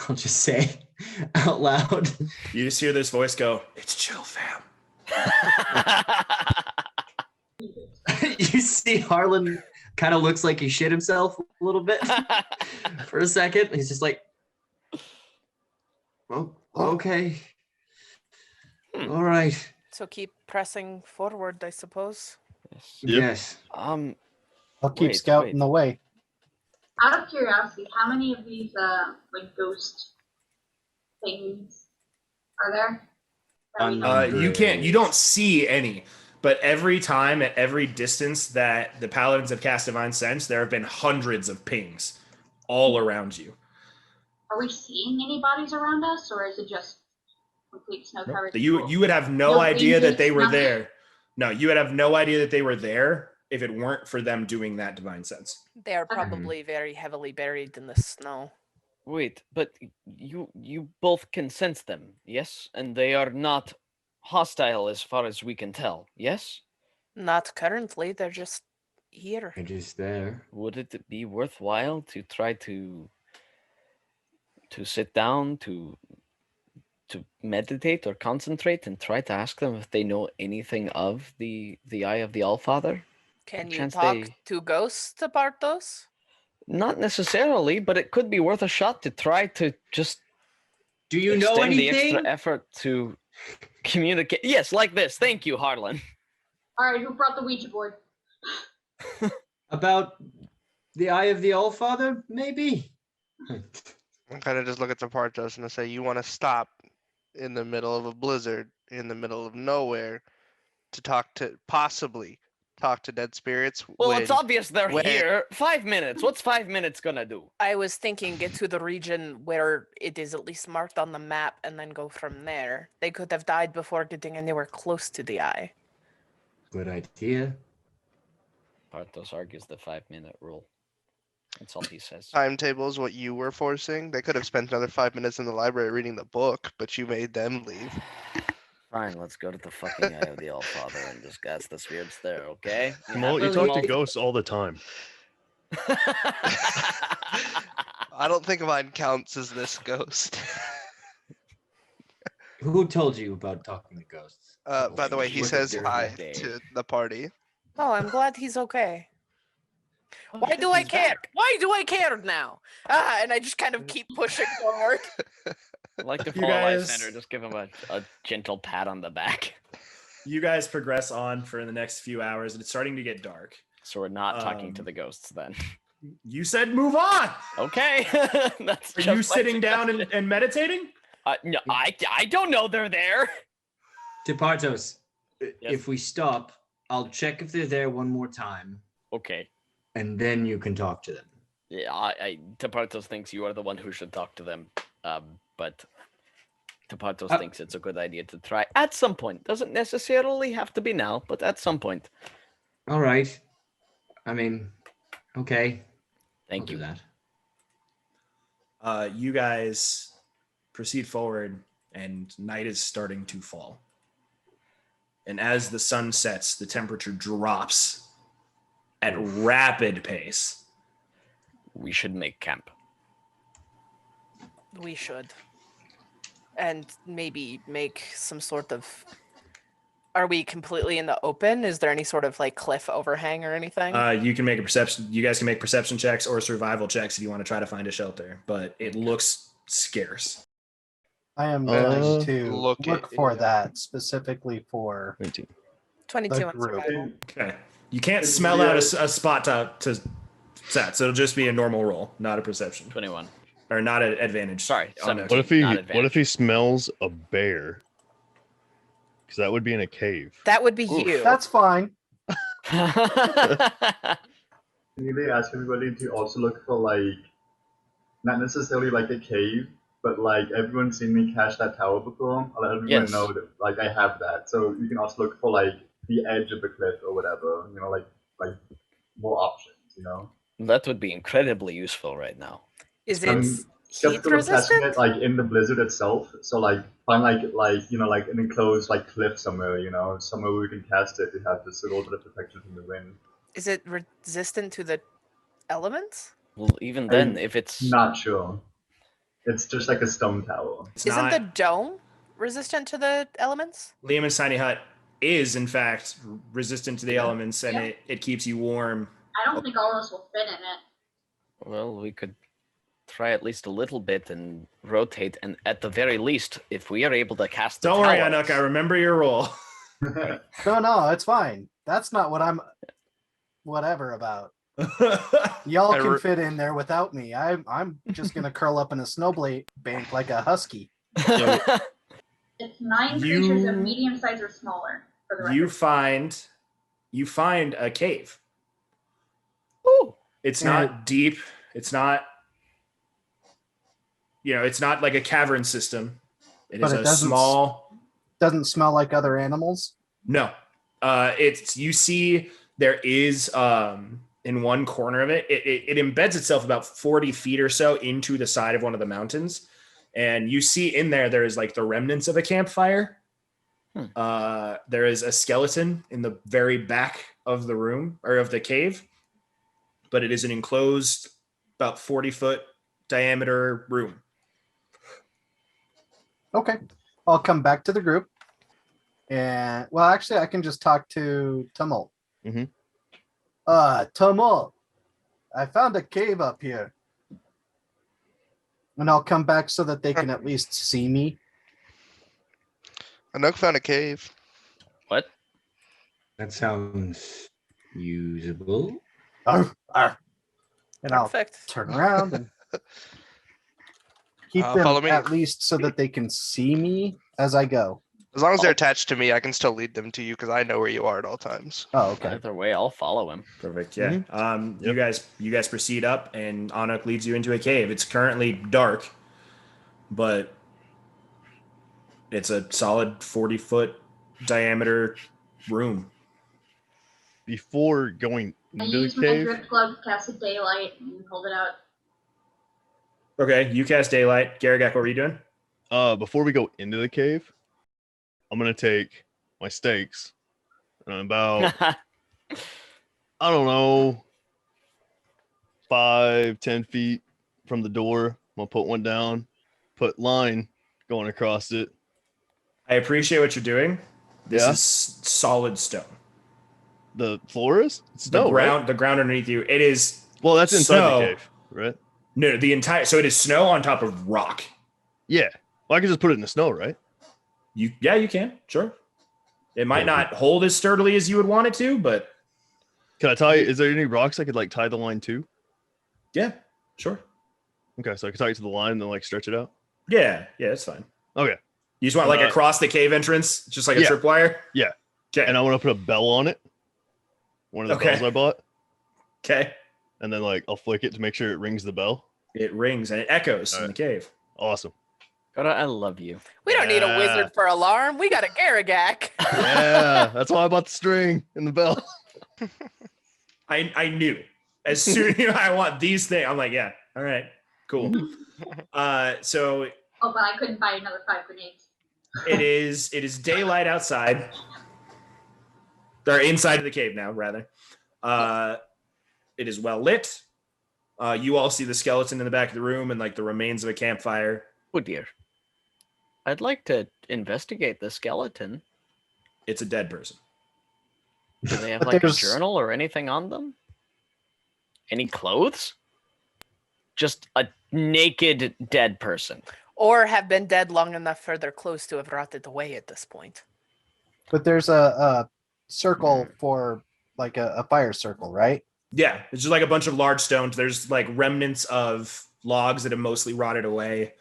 I'll just say out loud. You just hear this voice go, it's chill, fam. You see Harlan kind of looks like he shit himself a little bit for a second. He's just like, oh, okay. All right. So keep pressing forward, I suppose. Yes. Yep. Yes. I'll keep Wait, scouting wait. the way. Out of curiosity, how many of these like ghost things are there? That we know? You don't see any, but every time at every distance that the paladins have cast Divine Sense, there have been hundreds of pings all around you. Are we seeing any bodies around us, or is it just complete snow covered? You would have no No idea that they were nothing. there. No, you would have no idea that they were there if it weren't for them doing that Divine Sense. They are probably very heavily buried in the snow. Wait, but you both can sense them, yes? And they are not hostile as far as we can tell, yes? Not currently. They're just here. It is there. Would it be worthwhile to try to sit down to meditate or concentrate and try to ask them if they know anything of the Eye of the Allfather? Can you Chance talk they- to ghosts about those? Not necessarily, but it could be worth a shot to try to just Do you know extend the anything? extra effort to communicate. Yes, like this. Thank you, Harlan. All right, who brought the Ouija board? About the Eye of the Allfather, maybe? I kind of just look at the Partos and I say, you want to stop in the middle of a blizzard, in the middle of nowhere, to possibly talk to dead spirits? Well, it's obvious they're when- here. 5 minutes. What's 5 minutes gonna do? I was thinking get to the region where it is at least marked on the map and then go from there. They could have died before getting anywhere close to the eye. Good idea. Partos argues the 5-minute rule. That's all he says. Timetable is what you were forcing. They could have spent another 5 minutes in the library reading the book, but you made them leave. Fine, let's go to the fucking Eye of the Allfather and discuss the spirits there, okay? Kamal, you talk to ghosts all the time. I don't think mine counts as this ghost. Who told you about talking to ghosts? By the way, he Look says at hi day. to the party. Oh, I'm glad he's okay. Oh, Why shit, do I he's care? back. Why do I care now? And I just kind of keep pushing forward. Like the You Fall guys- Center, just give him a gentle pat on the back. You guys progress on for the next few hours, and it's starting to get dark. So we're not talking to Um, the ghosts then. You said move on. Okay. That's Are just you my sitting down suggestion. and meditating? No, I don't know they're there. Tepartos, Yes. if we stop, I'll check if they're there one more time, Okay. and then you can talk to them. Yeah, Tepartos thinks you are the one who should talk to them. But Tepartos thinks it's a good idea to try at some point. Doesn't necessarily have to be now, but at some point. All right. I mean, okay. Thank I'll do you. that. You guys proceed forward, and night is starting to fall. And as the sun sets, the temperature drops at rapid pace. We should make camp. We should. And maybe make some sort of... Are we completely in the open? Is there any sort of like cliff overhang or anything? You can make a perception. You guys can make perception checks or survival checks if you want to try to find a shelter, but it looks scarce. I am going to look look at- for yeah. that specifically for 19. 22 the on group. survival. Okay. You can't smell out a spot to set, so it'll just be a normal roll, not a perception 21. or not an advantage. Sorry, Oh, no. 17. What if he Not what if he smells a bear? Because that would be in a cave. That would be Oof. you. That's fine. Maybe ask everybody to also look for like, not necessarily like a cave, but like everyone's seen me cache that tower before. I'll let everyone Yes. know that like I have that. So you can also look for like the edge of the cliff or whatever. You know, like more options. You know. That would be incredibly useful right now. Is it Um, heat Skeptical of testing resistant? it like in the blizzard itself. So like find like you know like an enclosed like cliff somewhere. You know, somewhere where we can cast it to have just a little bit of protection from the wind. Is it resistant to the elements? Well, even then, if it's Not sure. It's just like a stone tower. It's Isn't not. the dome resistant to the elements? Liam's tiny hut is in fact resistant to the elements, and Yeah. it keeps you warm. I don't think all of us will fit in it. well, we could try at least a little bit and rotate, and at the very least, if we are able to cast the Don't worry, towers- Anuk. I remember your roll. No, it's fine. That's not what I'm whatever about. Y'all I can re- fit in there without me. I'm just gonna curl up in a snowblade bank like a husky. It's 9 You- creatures of medium size or smaller. For the record. you find a cave. Ooh. It's Yeah. not deep. It's not. It's not like a cavern system. It But is it a doesn't small. Doesn't smell like other animals. No, it's you see there is in one corner of it, it embeds itself about 40 feet or so into the side of one of the mountains, and you see in there is like the remnants of a campfire, There is a skeleton in the very back of the room or of the cave, but it is an enclosed, about 40-foot diameter room. Okay. I'll come back to the group. And well, actually, I can just talk to Tumult. Mhm. Tumult, I found a cave up here. And I'll come back so that they can at least see me. Anook found a cave. What? That sounds usable. Arf, arf. And I'll Perfect. turn around and keep them Follow me. at least so that they can see me as I go. As long as they're attached to me, I can still lead them to you because I know where you are at all times. Oh, okay. Either way, I'll follow him. Perfect. Yeah. Yep. You guys proceed up, and Anuk leads you into a cave. It's currently dark, but it's a solid 40-foot diameter room. Before going I into the used my cave, drip glove, casted daylight, and pulled it out. Okay, you cast daylight. Garagak, what were you doing? before we go into the cave, I'm gonna take my stakes and I'm about I don't know 5-10 feet from the door. I'm gonna put one down, put line going across it. I appreciate what you're doing. This Yeah. is solid stone. The floor is The snow, ground, right? the ground underneath you. It is Well, that's inside snow. the cave, right? No, the entire. So it is snow on top of rock. Yeah. Well, I can just put it in the snow, right? You can, sure. It might not hold as sturdily as you would want it to, but Can I tie? Is there any rocks I could like tie the line to? yeah, sure. Okay, so I can tie it to the line and then like stretch it out. Yeah, it's fine. Okay. You just want like Uh, across the cave entrance, just like a yeah. tripwire? Yeah. Okay. And I want to put a bell on it. One of the Okay. bells I bought. Okay. And then like I'll flick it to make sure it rings the bell. It rings and it echoes in the cave. Awesome. Coda, I love you. We don't need a Yeah. wizard for alarm. We got a Garagak. Yeah, that's why I bought the string and the bell. I knew as soon as I want these things, I'm like, yeah, all right, cool. So Oh, but I couldn't buy another 5 grenades. it is daylight outside. They're inside of the cave now, rather. It is well lit. You all see the skeleton in the back of the room and like the remains of a campfire. Oh dear. I'd like to investigate the skeleton. It's a dead person. Do they have But like a there's- journal or anything on them? Any clothes? Just a naked dead person. Or have been dead long enough for their clothes to have rotted away at this point. But there's a circle for like a fire circle, right? Yeah, it's just like a bunch of large stones. There's like remnants of logs that have mostly rotted away.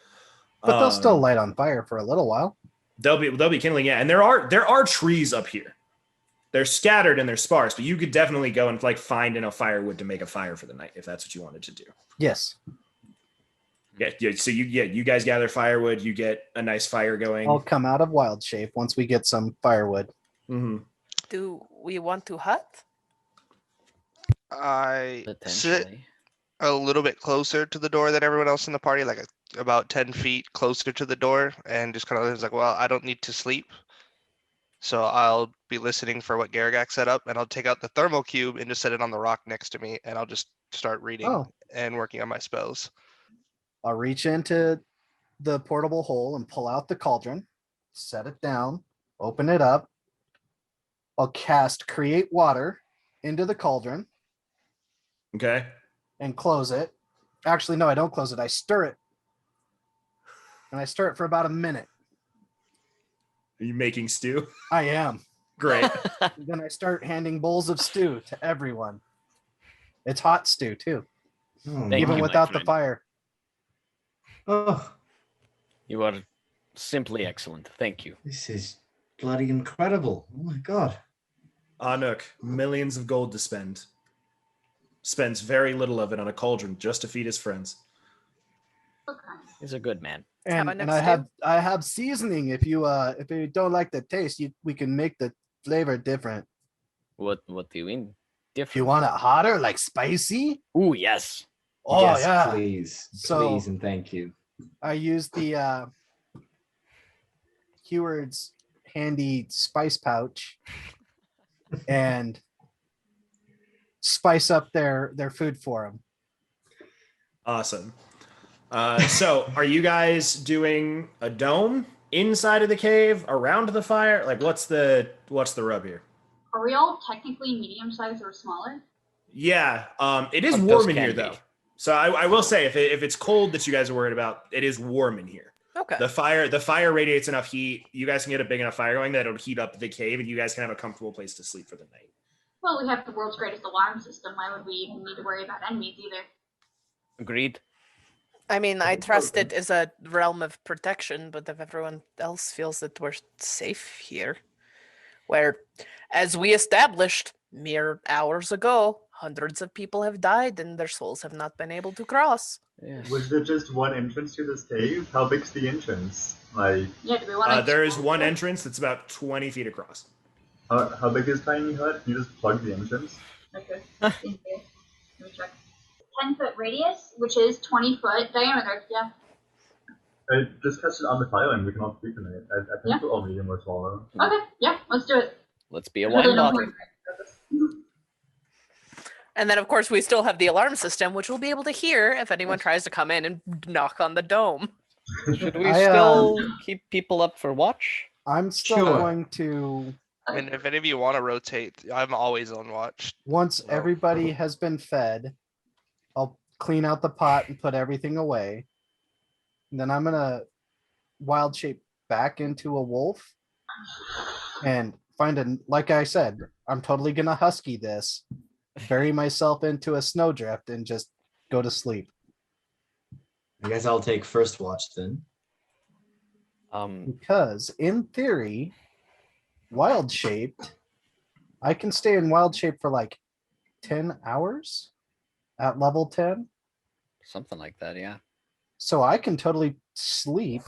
But they'll still light on fire for a little while. They'll be kindling, yeah. And there are trees up here. They're scattered and they're sparse, but you could definitely go and like find enough firewood to make a fire for the night if that's what you wanted to do. Yes. Yeah. So you guys gather firewood. You get a nice fire going. I'll come out of wild shape once we get some firewood. Mm-hmm. Do we want to hut? I sit Potentially. a little bit closer to the door than everyone else in the party, like about 10 feet closer to the door, and just kind of like, well, I don't need to sleep. So I'll be listening for what Garagak set up, and I'll take out the thermal cube and just set it on the rock next to me, and I'll just start reading Oh. and working on my spells. I'll reach into the portable hole and pull out the cauldron, set it down, open it up. I'll cast Create Water into the cauldron Okay. and close it. Actually, no, I don't close it. I stir it. And I stir it for about a minute. Are you making stew? I am. Great. Then I start handing bowls of stew to everyone. It's hot stew too, Oh, Thank even you, my without the friend. fire. oh, You are simply excellent. Thank you. this is bloody incredible. Oh my god. Anuk, millions of gold to spend. Spends very little of it on a cauldron just to feed his friends. Okay. He's a good man. Have And, a and next I have seasoning. If you don't like the taste, we can make the flavor different. What do you mean? Different. If you want it hotter, like spicy. Ooh, yes. Oh yes, yeah. please. So- Please and thank you. I use the Heward's handy spice pouch and spice up their food for them. Awesome. So are you guys doing a dome inside of the cave, around the fire? Like, what's the rub here? Are we all technically medium sized or smaller? Yeah, it is Those warm in can here, be. though. So I will say, if it's cold that you guys are worried about, it is warm in here. Okay. The fire radiates enough heat. You guys can get a big enough fire going that it'll heat up the cave, and you guys can have a comfortable place to sleep for the night. Well, we have the world's greatest alarm system. Why would we even need to worry about enemies either? Agreed. I mean, I trust it as a realm of protection, but if everyone else feels that we're safe here, where, as we established mere hours ago, hundreds of people have died and their souls have not been able to cross. Yes. Was there just one entrance to this cave? How big's the entrance? Like, Yeah, do we want to? There is one entrance that's about 20 feet across. how big is Tiny Hut? Can you just plug the entrance? Okay. Let me check. 10-foot radius, which is 20-foot diameter. Yeah. I just cast it on the island. We can all speak in it. I think we're all medium or smaller. Okay. Yeah. Let's do it. Let's be a Really wine don't bottle. worry about this. And then, of course, we still have the alarm system, which we'll be able to hear if anyone tries to come in and knock on the dome. Should we I, still keep people up for watch? I'm still Sure. going to, I mean, if any of you want to rotate, I'm always on watch. once Well, everybody has been fed, I'll clean out the pot and put everything away. And then I'm gonna wild shape back into a wolf and find a, like I said, I'm totally gonna husky this, bury myself into a snowdrift and just go to sleep. I guess I'll take first watch then. Because in theory, wild shaped, I can stay in wild shape for like 10 hours at level 10. Something like that, yeah. So I can totally sleep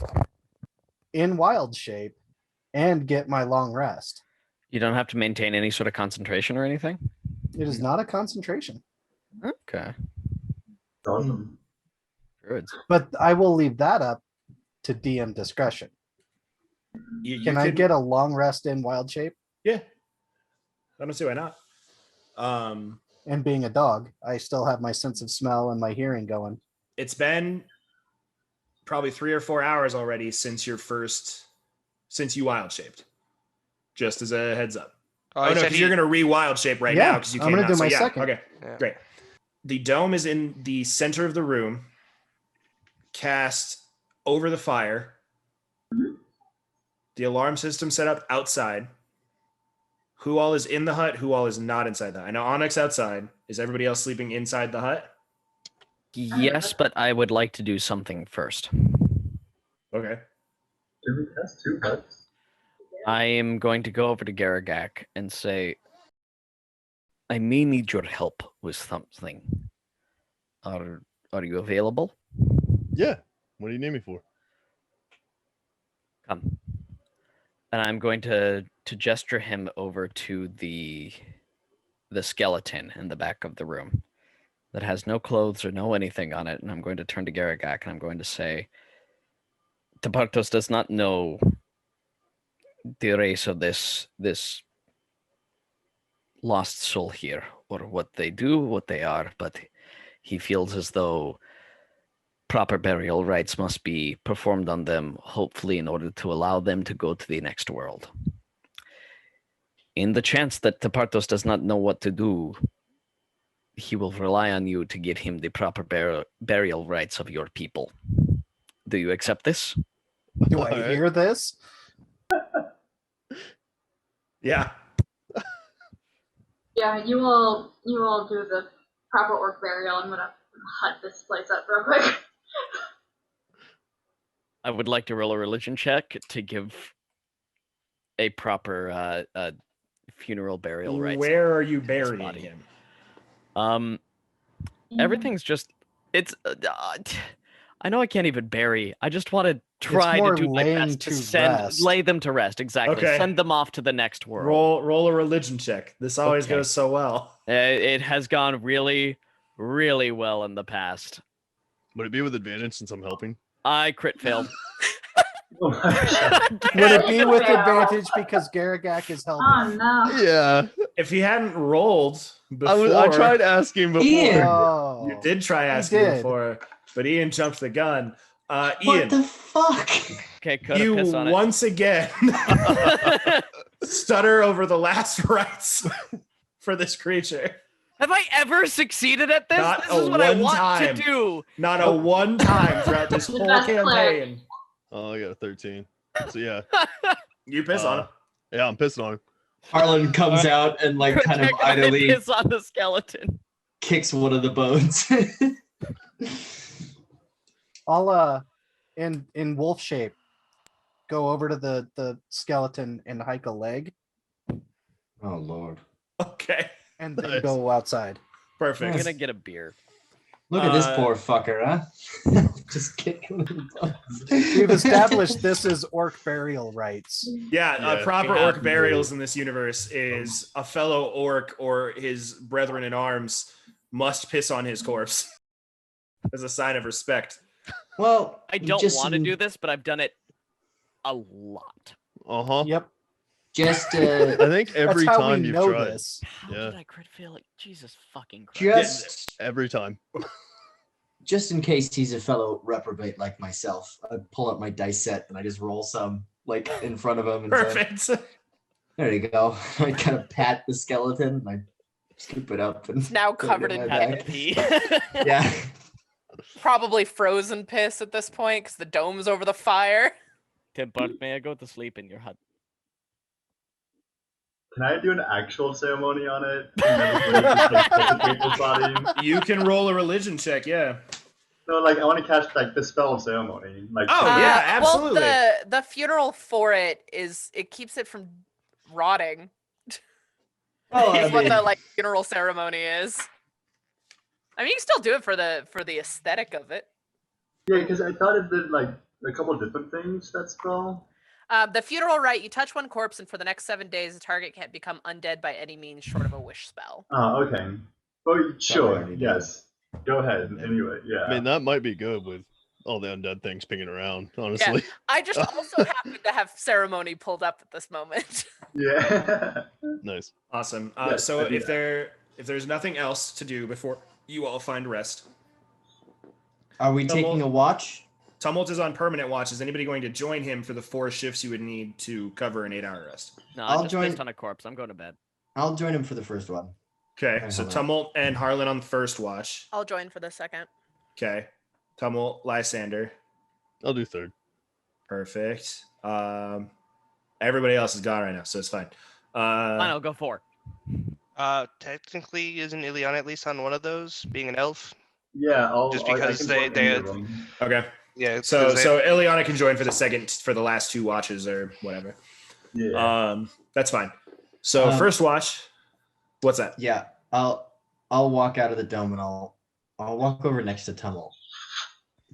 in wild shape and get my long rest. You don't have to maintain any sort of concentration or anything? It is not a concentration, Okay. Awesome. Good. but I will leave that up to DM discretion. You Can I get a long rest in wild shape? Yeah. I don't see why not. And being a dog, I still have my sense of smell and my hearing going. It's been probably 3 or 4 hours already since you wild shaped. Just as a heads up. Oh, Oh, he no, said because you're gonna re-wild shape right Yeah, now because you I'm came gonna out. do So my yeah, second. okay, Yeah. great. The dome is in the center of the room, cast over the fire. The alarm system set up outside. Who all is in the hut? Who all is not inside the hut? I know Onyx outside. Is everybody else sleeping inside the hut? Yes, but I would like to do something first. Okay. Did we cast 2 huts? I am going to go over to Garagak and say, I may need your help with something. Are you available? Yeah. What do you need me for? Come. And I'm going to gesture him over to the skeleton in the back of the room that has no clothes or no anything on it. And I'm going to turn to Garagak and I'm going to say, Tapartos does not know the race of this lost soul here, or what they do, what they are, but he feels as though proper burial rites must be performed on them, hopefully in order to allow them to go to the next world. In the chance that Tapartos does not know what to do, he will rely on you to get him the proper burial rites of your people. Do you accept this? Do I Alright. hear this? Yeah. Yeah, you all do the proper orc burial. I'm gonna hut this place up real quick. I would like to roll a religion check to give a proper funeral burial rites. Where are you his burying body. him? Everything's just it's. I know I can't even bury. I just want to try to more do my laying best to to rest. lay them to rest. Exactly. Okay. Send them off to the next world. Roll a religion check. This always Okay. goes so well. It has gone really, really well in the past. Would it be with advantage since I'm helping? I crit failed. Oh my God. Would it be with advantage because Garagak is helping? Oh no. Yeah. If he hadn't rolled before, I tried asking before. Ian. Oh, you did try He asking did. before, but Ian jumped the gun. What Ian, the fuck? Okay, could you piss on it. once again stutter over the last rites for this creature. Have I ever succeeded at this? Not This is a what I one want time. to do. Not a one time throughout this The whole best player. campaign. Oh, I got a 13. So yeah. You piss on him. Yeah, I'm pissing on him. Harlan comes out and like kind of Protect my idly piss on the skeleton. kicks one of the bones. I'll in wolf shape go over to the skeleton and hike a leg Oh Lord. Okay, and then Nice. go outside. I'm perfect. gonna get a beer. Look at this Uh, poor fucker, huh? Just kick him in the bones. We've established this is orc burial rites. Yeah, Yeah, proper we have orc burials in this universe is a fellow orc or his brethren in arms must piss on his corpse as a sign of respect. Well, I don't just want to in- do this, but I've done it a lot. Uh-huh. Yep, Just I think every that's how time we you've know tried. this. How Yeah. did I crit fail it? Jesus fucking Christ. just Every time. just in case he's a fellow reprobate like myself, I pull up my dice set and I just roll some like in front of him and say, Perfect. there you go. I kind of pat the skeleton and I scoop it up and It's now put it covered in in my Had bag. to pee. Yeah. Probably frozen piss at this point because the dome's over the fire. Tim, but may I go to sleep in your hut? Can I do an actual ceremony on it? And then we just, like, desiccate this body? You can roll a religion check, yeah. No, like I want to cast like the spell of ceremony. Like Oh, yeah, absolutely. Well, the funeral for it keeps it from rotting. Oh, I Is what mean, the like funeral ceremony is. I mean, you can still do it for the aesthetic of it. yeah, because I thought it did like a couple of different things. That spell. The funeral rite, you touch one corpse, and for the next 7 days, the target can't become undead by any means short of a wish spell. Oh, okay. Oh, sure. already did. Yes. Go ahead. Anyway, yeah. I mean, that might be good with all the undead things pinging around, honestly. I just also happen to have ceremony pulled up at this moment. Yeah. Nice. Awesome. Yes, So I do if there's nothing else to do before you all find rest, are we taking a watch? Tumult is on permanent watch. Is anybody going to join him for the 4 shifts you would need to cover an 8-hour rest? No, I'll I just join- pissed on a corpse. I'm going to bed. I'll join him for the first one. Okay, Okay, so hold on. Tumult and Harlan on the first watch. I'll join for the second. Okay, Tumult, Lysander. I'll do third. Perfect. Everybody else is gone right now, so it's fine. Fine, I'll go 4. Technically, isn't Ileana at least on one of those, being an elf? Yeah. Just I because can they- join they any had- of them. Okay, Yeah. so 'cause they- so Ileana can join for the last 2 watches or whatever. Yeah. That's fine. So first watch. What's that? Yeah, I'll walk out of the dome and I'll walk over next to Tumult.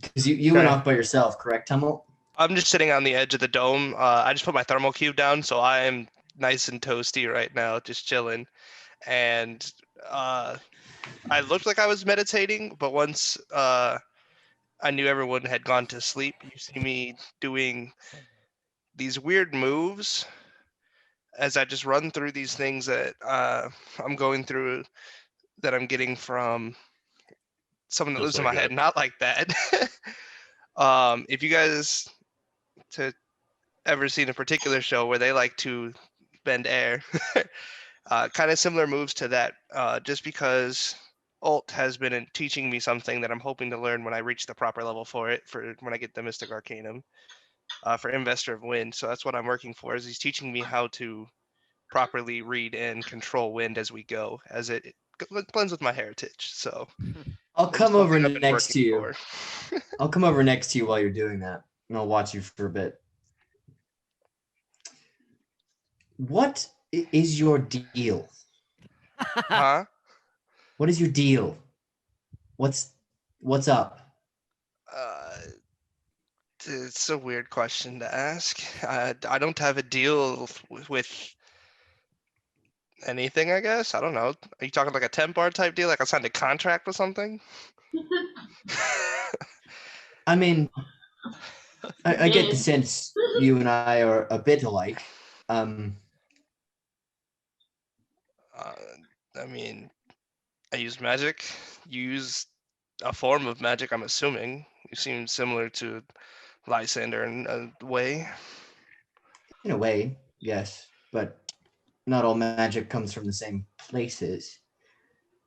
Because you went Okay. off by yourself, correct, Tumult? I'm just sitting on the edge of the dome. I just put my thermal cube down, so I am nice and toasty right now, just chilling. And I looked like I was meditating, but once I knew everyone had gone to sleep, you see me doing these weird moves as I just run through these things that I'm going through that I'm getting from someone that Just lives in like my head. that. Not like that. If you guys ever seen a particular show where they like to bend air, kind of similar moves to that, just because Ult has been teaching me something that I'm hoping to learn when I reach the proper level for it, for when I get the Mystic Arcanum, for Investor of Wind. So that's what I'm working for, is he's teaching me how to properly read and control wind as we go, as it blends with my heritage. So I'll it's come over something I've been next to working you. for. I'll come over next to you while you're doing that, and I'll watch you for a bit. What is your deal? Huh? What is your deal? What's up? It's a weird question to ask. I don't have a deal with anything, I guess. I don't know. Are you talking like a temp bar type deal? Like I signed a contract with something? I mean, I get the sense you and I are a bit alike. I mean, I use magic. You use a form of magic, I'm assuming. You seem similar to Lysander in a way. In a way, yes, but not all magic comes from the same places.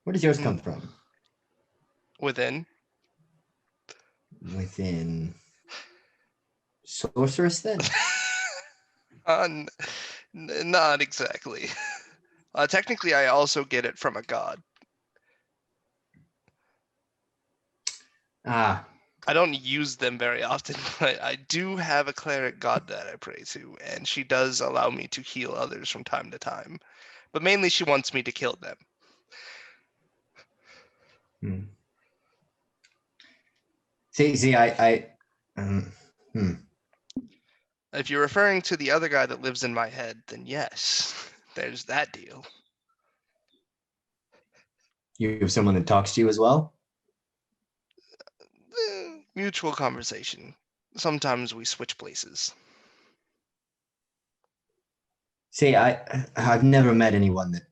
Where does yours come from? Within. Within sorceress, then? Not exactly. Technically, I also get it from a god. Ah, I don't use them very often, but I do have a cleric god that I pray to, and she does allow me to heal others from time to time. But mainly she wants me to kill them. See, If you're referring to the other guy that lives in my head, then yes, there's that deal. You have someone that talks to you as well? Mutual conversation. Sometimes we switch places. See, I've never met anyone that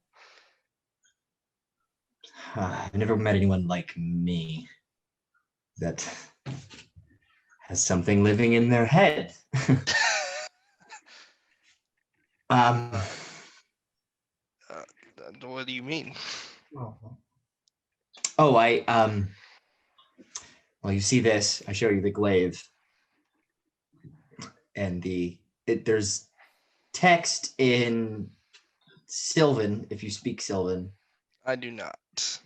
I've never met anyone like me that has something living in their head. What do you mean? Oh, well, you see this. I show you the glaive, and there's text in Sylvan, if you speak Sylvan. I do not.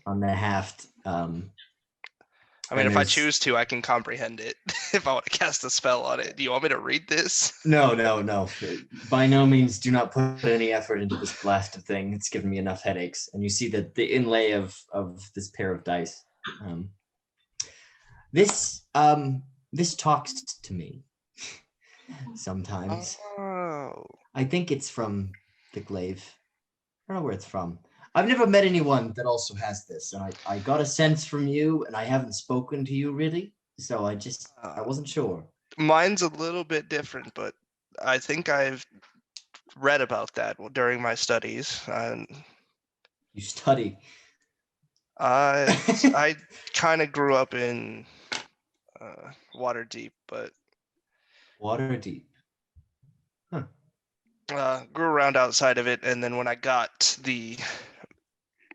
On the haft. I mean, if I choose to, I can comprehend it. If I want to cast a spell on it, do you want me to read this? No. By no means do not put any effort into this blasted thing. It's given me enough headaches. And you see the inlay of this pair of dice. This talks to me sometimes. Oh. I think it's from the glaive. I don't know where it's from. I've never met anyone that also has this, and I got a sense from you, and I haven't spoken to you really, so I wasn't sure. Mine's a little bit different, but I think I've read about that during my studies. You study? I kind of grew up in Waterdeep, but Waterdeep. Huh. Grew around outside of it, and then when I got the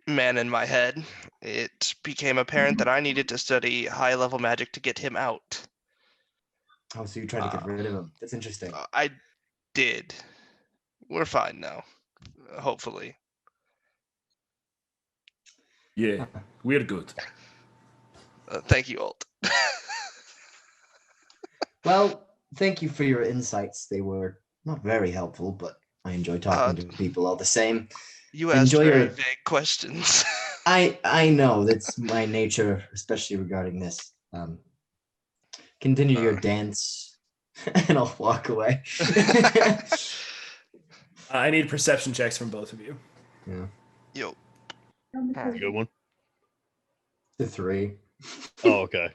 man in my head, it became apparent that I needed to study high-level magic to get him out. Oh, so you tried to get rid of him. That's interesting. I did. We're fine now, hopefully. Yeah, we're good. Thank you, Alt. Well, thank you for your insights. They were not very helpful, but I enjoy talking to people all the same. You asked very vague questions. I know that's my nature, especially regarding this. Continue your dance, and I'll walk away. I need perception checks from both of you. Yeah. Yo. Good one. The 3. Oh, okay.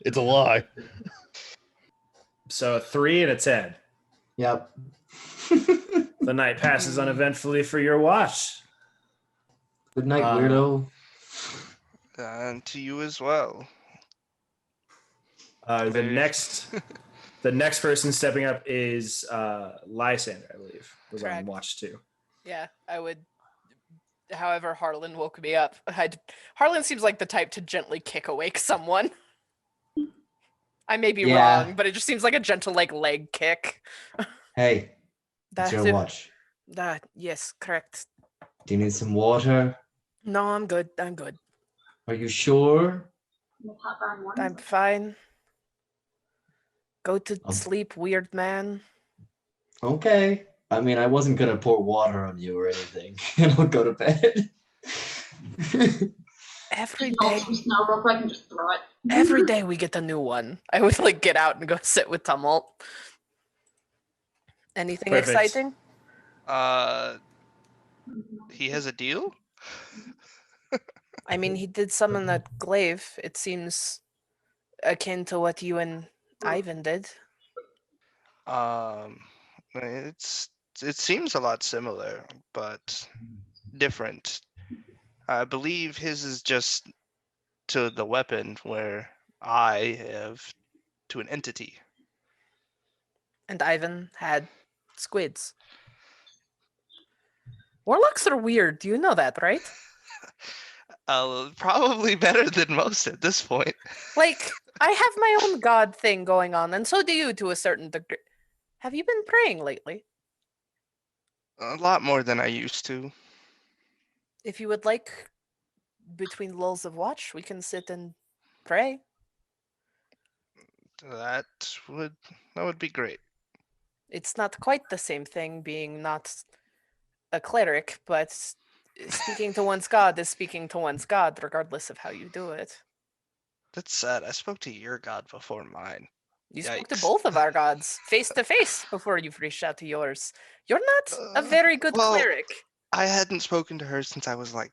It's a lie. So a 3 and a 10. Yep. The night passes uneventfully for your watch. Good night, weirdo. And to you as well. The next person stepping up is Lysander, I believe, was Correct. on watch 2. Yeah, I would. However, Harlan woke me up. Harlan seems like the type to gently kick awake someone. I may be wrong, but it just seems like a gentle leg kick. Hey, it's your watch. Yes, correct. Do you need some water? No, I'm good. Are you sure? I'm fine. Go to sleep, weird man. Okay. I mean, I wasn't gonna pour water on you or anything, and I'll go to bed. Every day. Snow real quick and just throw it. Every day we get a new one. I would get out and go sit with Tumult. Anything exciting? He has a deal? I mean, he did summon that glaive. It seems akin to what you and Ivan did. It seems a lot similar, but different. I believe his is just to the weapon, where I have to an entity. And Ivan had squids. Warlocks are weird. You know that, right? Probably better than most at this point. Like, I have my own god thing going on, and so do you to a certain degree. Have you been praying lately? A lot more than I used to. If you would like, between lulls of watch, we can sit and pray. That would that would be great. It's not quite the same thing being not a cleric, but speaking to one's god is speaking to one's god, regardless of how you do it. That's sad. I spoke to your god before mine. You spoke to Yikes. both of our gods face to face before you've reached out to yours. You're not a very good well, cleric. I hadn't spoken to her since I was like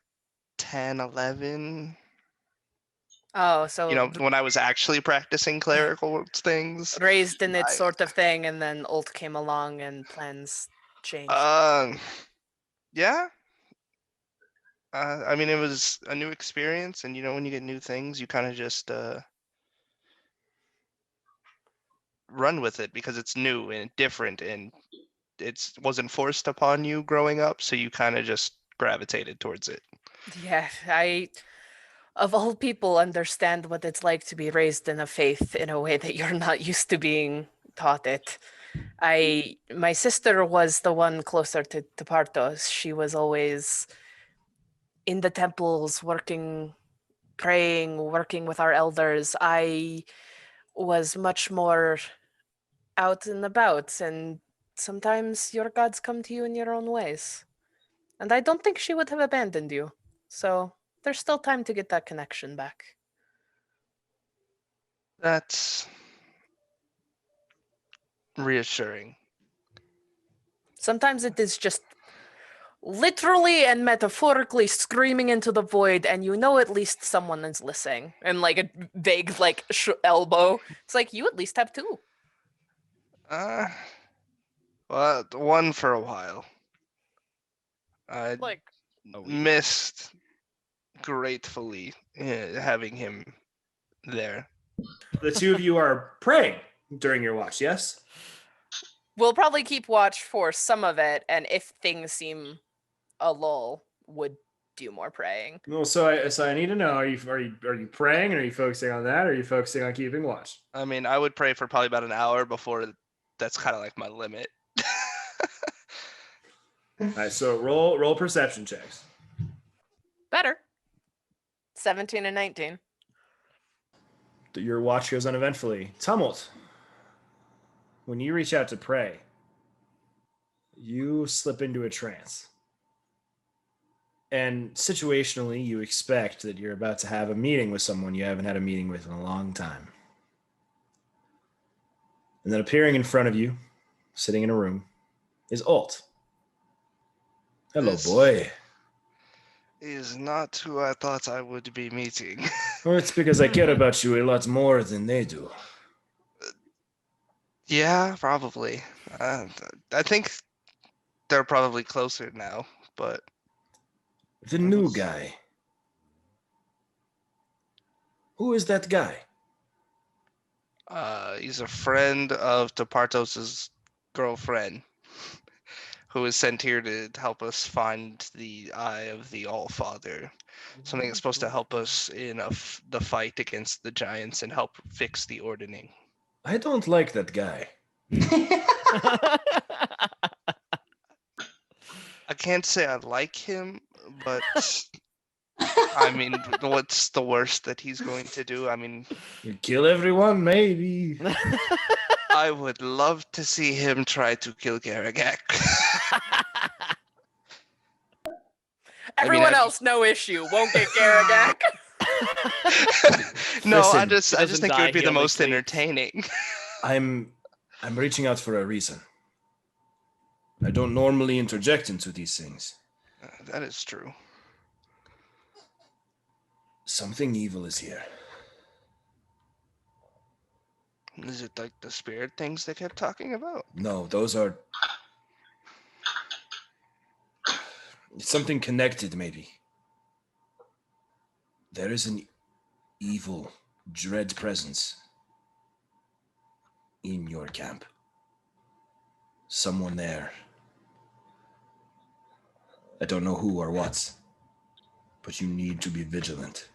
10, 11. Oh, so You know, when I was actually practicing clerical things. raised in it sort of thing, and then Ult came along and plans changed. Yeah. I mean, it was a new experience, and you know, when you get new things, you kind of just run with it because it's new and different, and it wasn't forced upon you growing up, so you kind of just gravitated towards it. Yeah, I, of all people, understand what it's like to be raised in a faith in a way that you're not used to being taught it. My sister was the one closer to Partos. She was always in the temples, working, praying, working with our elders. I was much more out and about, and sometimes your gods come to you in your own ways. And I don't think she would have abandoned you. So there's still time to get that connection back. That's reassuring. Sometimes it is just literally and metaphorically screaming into the void, and you know at least someone is listening. And like a vague elbow. It's like, you at least have two. Well, one for a while. I Like a week. missed gratefully having him there. The two of you are praying during your watch, yes? We'll probably keep watch for some of it, and if things seem a lull, would do more praying. Well, so I need to know: are you praying, or are you focusing on that, or are you focusing on keeping watch? I mean, I would pray for probably about an hour before that's kind of like my limit. All right, so roll perception checks. Better. 17 and 19. Your watch goes uneventfully. Tumult. When you reach out to pray, you slip into a trance. And situationally, you expect that you're about to have a meeting with someone you haven't had a meeting with in a long time. And then appearing in front of you, sitting in a room, is Ult. Hello, boy. Is not who I thought I would be meeting. Well, it's because I care about you a lot more than they do. Yeah, probably. I think they're probably closer now, but The new guy. Who is that guy? he's a friend of Tepartos' girlfriend, who is sent here to help us find the Eye of the All-Father. Something that's supposed to help us in the fight against the giants and help fix the ordning. I don't like that guy. I can't say I like him, but I mean, what's the worst that he's going to do? I mean, You kill everyone, maybe. I would love to see him try to kill Garagak. Everyone else, no issue. Won't get Garagak. No, Listen, I just doesn't think it die, would be he the only most sleeps. entertaining. I'm reaching out for a reason. I don't normally interject into these things. That is true. Something evil is here. Is it like the spirit things they kept talking about? No, those are something connected, maybe. There is an evil, dread presence in your camp. Someone there. I don't know who or what, but you need to be vigilant.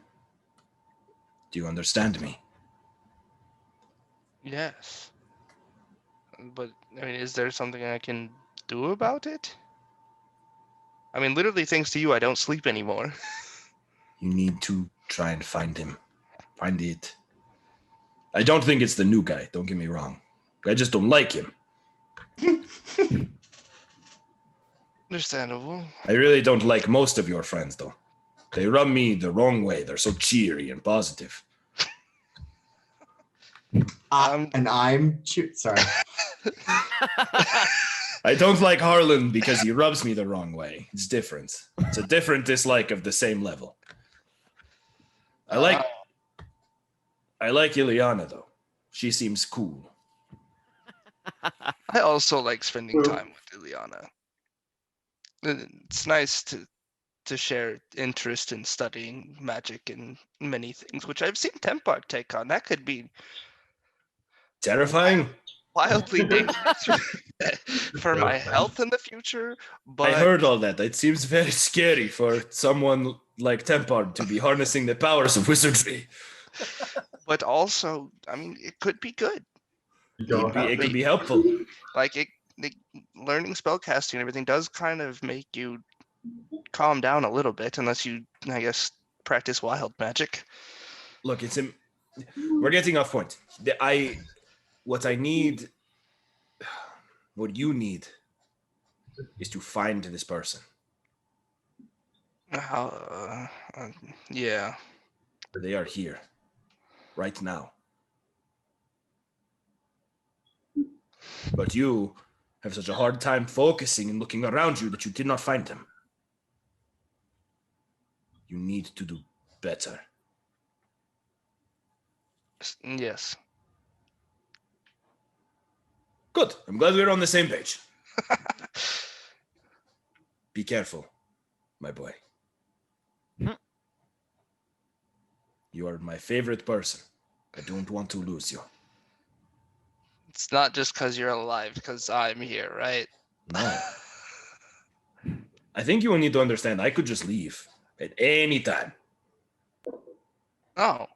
Do you understand me? Yes. But, I mean, is there something I can do about it? I mean, literally, thanks to you, I don't sleep anymore. You need to try and find him. Find it. I don't think it's the new guy, don't get me wrong. I just don't like him. Understandable. I really don't like most of your friends, though. They rub me the wrong way. They're so cheery and positive. Sorry. I don't like Harlan because he rubs me the wrong way. It's different. It's a different dislike of the same level. I like Ileana, though. She seems cool. I also like spending time with Ileana. It's nice to share interest in studying magic and many things, which I've seen Tempar take on. That could be Terrifying? wildly dangerous for my health in the future. But I heard all that. It seems very scary for someone like Tempar to be harnessing the powers of wizardry. But also, I mean, it could be good. It could be helpful. Like learning spellcasting and everything does kind of make you calm down a little bit, unless you, I guess, practice wild magic. Look, we're getting off point. What you need is to find this person. Yeah. They are here, right now. But you have such a hard time focusing and looking around you that you did not find them. You need to do better. Yes. Good. I'm glad we're on the same page. Be careful, my boy. You are my favorite person. I don't want to lose you. It's not just because you're alive, because I'm here, right? No. I think you will need to understand I could just leave at any time. Oh.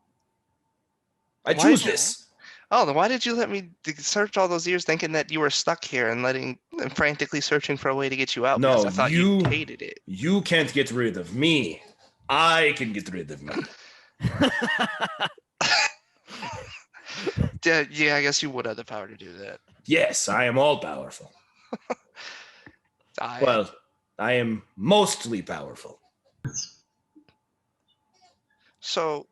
I choose this. Oh, then why did you let me search all those years thinking that you were stuck here and frantically searching for a way to get you out? No, because I thought you hated it. You can't get rid of me. I can get rid of me. Yeah, I guess you would have the power to do that. Yes, I am all powerful. Well, I am mostly powerful. So,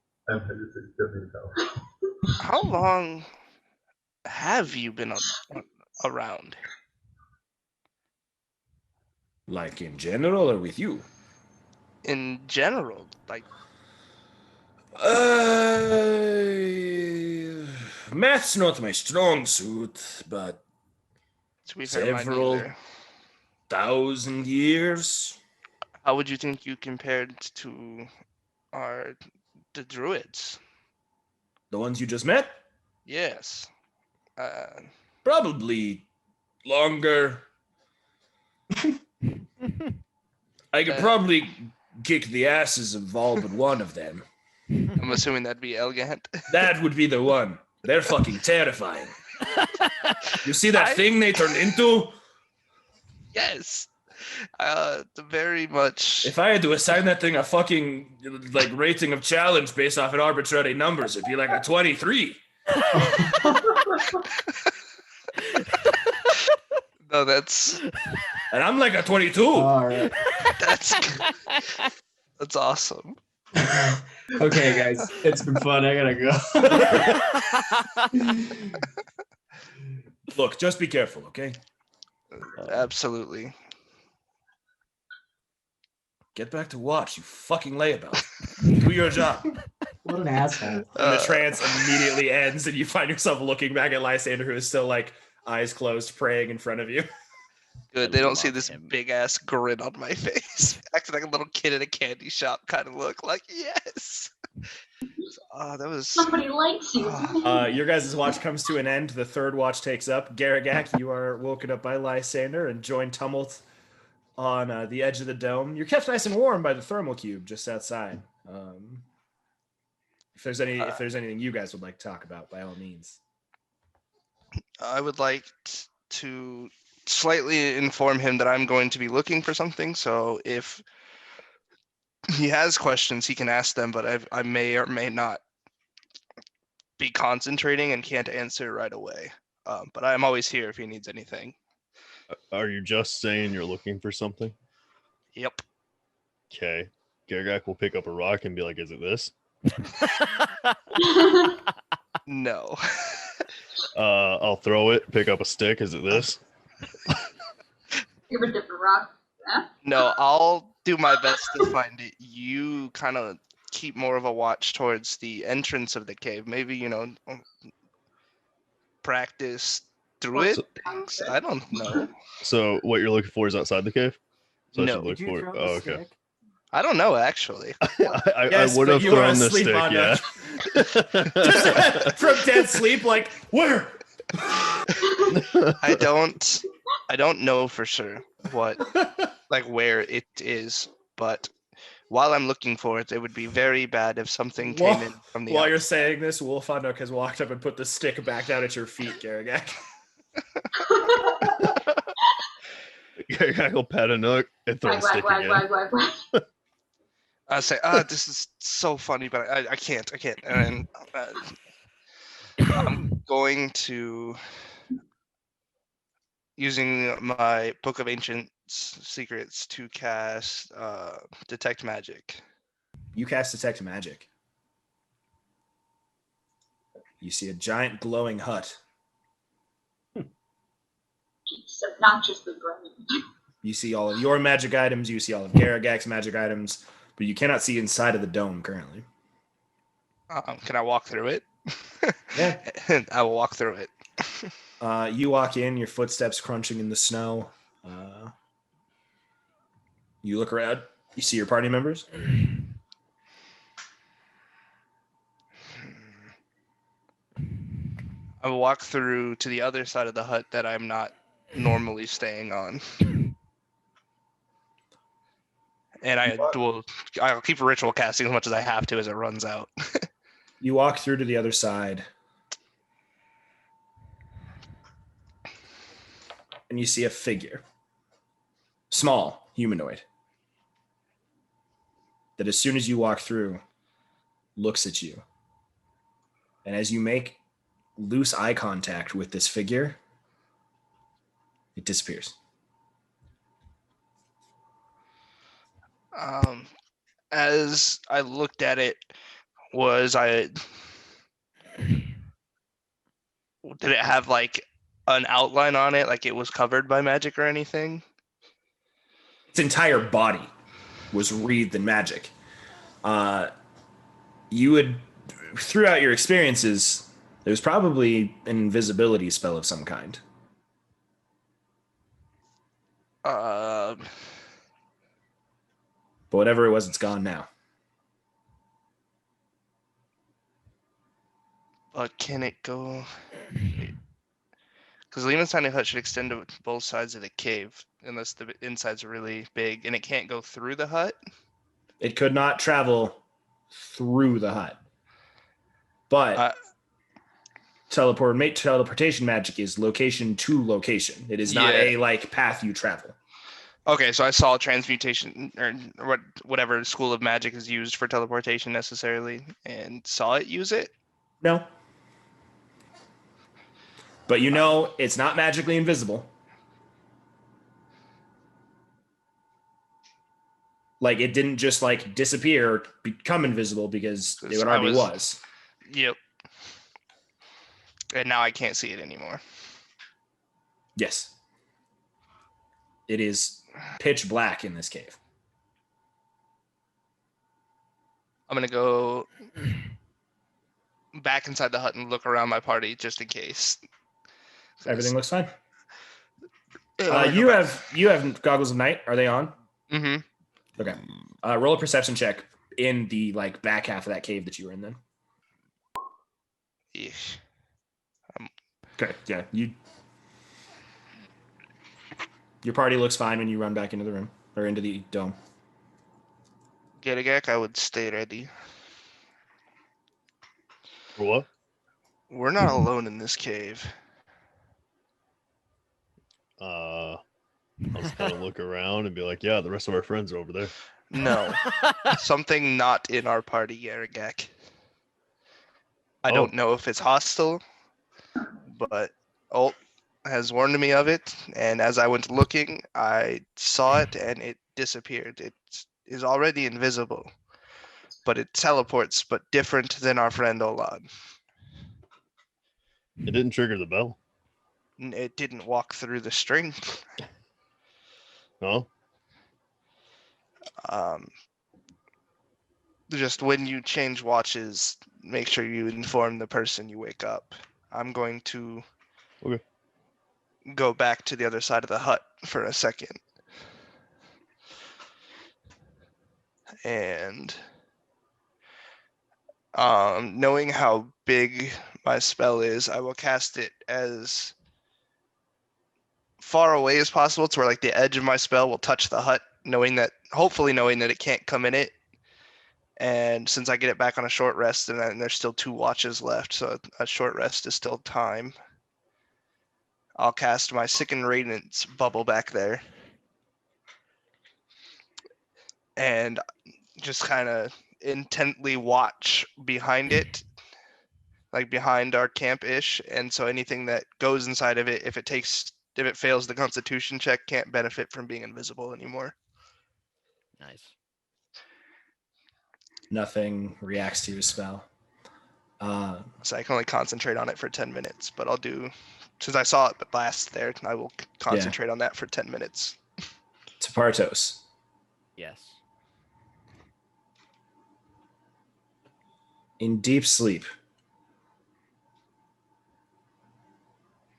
how long have you been around? Like in general or with you? In general, like. Math's not my strong suit, but several thousand years. How would you think you compared to the druids? The ones you just met? Yes. Probably longer. I could probably kick the asses of all but one of them. I'm assuming that'd be Elgant. That would be the one. They're fucking terrifying. You see that thing they turned into? Yes. Very much. If I had to assign that thing a fucking rating of challenge based off of arbitrary numbers, it'd be like a 23. No, that's. And I'm like a 22. All right. That's awesome. Okay, guys, it's been fun. I gotta go. Look, just be careful, okay? Absolutely. Get back to watch, you fucking layabout. Do your job. What an asshole. And the trance immediately ends, and you find yourself looking back at Lysander, who is still like eyes closed, praying in front of you. Good. I They don't see love this him. big ass grin on my face. Acting like a little kid in a candy shop kind of look. Like, yes. That was. Somebody likes you. Your guys' watch comes to an end. The third watch takes up. Garagak, you are woken up by Lysander and join Tumult on the edge of the dome. You're kept nice and warm by the thermal cube just outside. If there's anything you guys would like to talk about, by all means. I would like to slightly inform him that I'm going to be looking for something. So if he has questions, he can ask them, but I may or may not be concentrating and can't answer right away. But I'm always here if he needs anything. Are you just saying you're looking for something? Yep. Okay. Gargak will pick up a rock and be like, is it this? No. I'll throw it, pick up a stick. Is it this? Give a different rock. Yeah? No, I'll do my best to find it. You kind of keep more of a watch towards the entrance of the cave. Maybe, practice druid things? I don't know. So what you're looking for is outside the cave? So No. I should look Did you for throw it. the Oh, okay. stick? I don't know, actually. Yes, I would but have you are thrown the asleep stick, on yeah. From dead sleep, like, where? I don't know for sure where it is, but while I'm looking for it, it would be very bad if something came in from the While you're outside. saying this, Wolfunduk has walked up and put the stick back down at your feet, Garagak. Gargak will pat a nook and throw Wag, the stick wag, wag, again. wag, wag, wag. I say, this is so funny, but I can't. And I'm going to, using my Book of Ancient Secrets, to cast Detect Magic. You cast Detect Magic. You see a giant glowing hut. It's obnoxiously bright. You see all of your magic items. You see all of Garagak's magic items, but you cannot see inside of the dome currently. Can I walk through it? Yeah. I will walk through it. You walk in, your footsteps crunching in the snow. You look around. You see your party members. I will walk through to the other side of the hut that I'm not normally staying on. And I'll keep ritual casting as much as I have to as it runs out. You walk through to the other side. And you see a figure. Small, humanoid. That as soon as you walk through, looks at you. And as you make loose eye contact with this figure, it disappears. As I looked at it, did it have like an outline on it, like it was covered by magic or anything? Its entire body was wreathed in magic. You would, throughout your experiences, there's probably an invisibility spell of some kind. But whatever it was, it's gone now. But can it go? Because Lehman's tiny hut should extend to both sides of the cave, unless the inside's really big, and it can't go through the hut. It could not travel through the hut. But teleportation magic is location to location. It is not a path you travel. Okay, so I saw transmutation or whatever school of magic is used for teleportation necessarily, and saw it use it. No. But it's not magically invisible. Like, it didn't just disappear or become invisible because it already was. Yep. And now I can't see it anymore. Yes. It is pitch black in this cave. I'm going to go back inside the hut and look around my party just in case. Everything looks fine. Yeah, You have goggles of night. Are they on? Mm-hmm. Okay. Roll a perception check in the like back half of that cave that you were in. Then. Yeesh. Okay. Yeah. Your party looks fine when you run back into the room or into the dome. Geragak, I would stay ready. For what? We're not alone in this cave. I'll just kind of look around and be like, yeah, the rest of our friends are over there. No. Something not in our party, Geragak. I Oh. don't know if it's hostile, but Ult has warned me of it, and as I went looking, I saw it and it disappeared. It is already invisible, but it teleports, but different than our friend Olan. It didn't trigger the bell. It didn't walk through the string. No? Just when you change watches, make sure you inform the person you wake up. I'm going to Okay. go back to the other side of the hut for a second. And knowing how big my spell is, I will cast it as far away as possible to where like the edge of my spell will touch the hut, hopefully knowing that it can't come in it. And since I get it back on a short rest, and then there's still 2 watches left, so a short rest is still time, I'll cast my Sicken Radiance bubble back there. And just kind of intently watch behind it, like behind our camp-ish. And so anything that goes inside of it, if it fails the Constitution check, can't benefit from being invisible anymore. Nice. Nothing reacts to your spell. So I can only concentrate on it for 10 minutes, but I'll do, since I saw it last there, I will concentrate on that for 10 minutes. Tepartos. Yes. In deep sleep,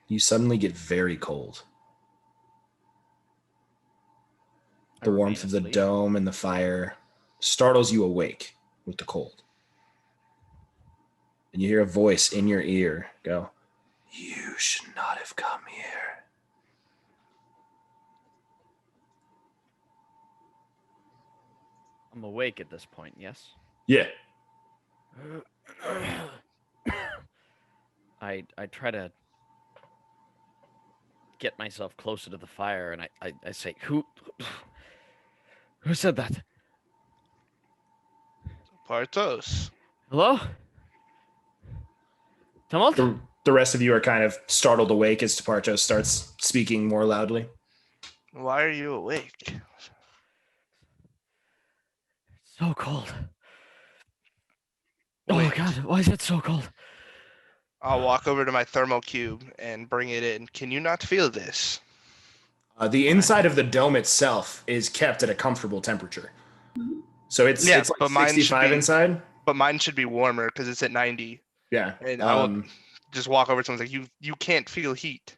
you suddenly get very cold. The warmth of the dome and the fire startles you awake with the cold. And you hear a voice in your ear go, "You should not have come here." I'm awake at this point, yes? Yeah. I try to get myself closer to the fire, and I say, who said that? Partos. Hello? Tumult? The rest of you are kind of startled awake as Tepartos starts speaking more loudly. Why are you awake? So cold. Wait. Oh God, why is it so cold? I'll walk over to my thermal cube and bring it in. Can you not feel this? The inside of the dome itself is kept at a comfortable temperature. So it's like but mine 65 inside. But mine should be warmer because it's at 90. Yeah. And I will just walk over to someone like, you can't feel heat.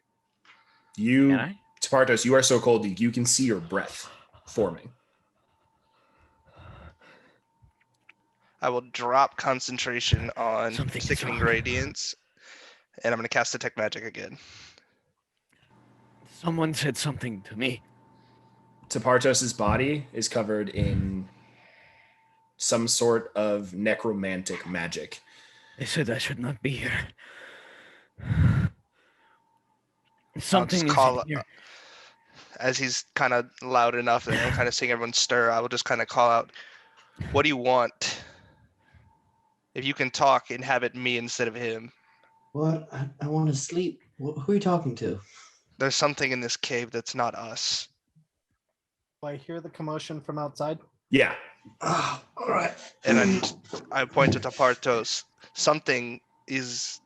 Can I? Tepartos, you are so cold you can see your breath forming. I will drop concentration on Something is Sickening wrong. Radiance, and I'm going to cast Detect Magic again. Someone said something to me. Tepartos' body is covered in some sort of necromantic magic. They said I should not be here. I'll Something just is call in here. as he's kind of loud enough and I'm kind of seeing everyone stir. I will just kind of call out, "What do you want? If you can talk, inhabit me instead of him." What? I want to sleep. Who are you talking to? There's something in this cave that's not us. Do I hear the commotion from outside? Yeah. Ah, all right. And then I point to Tepartos. Something is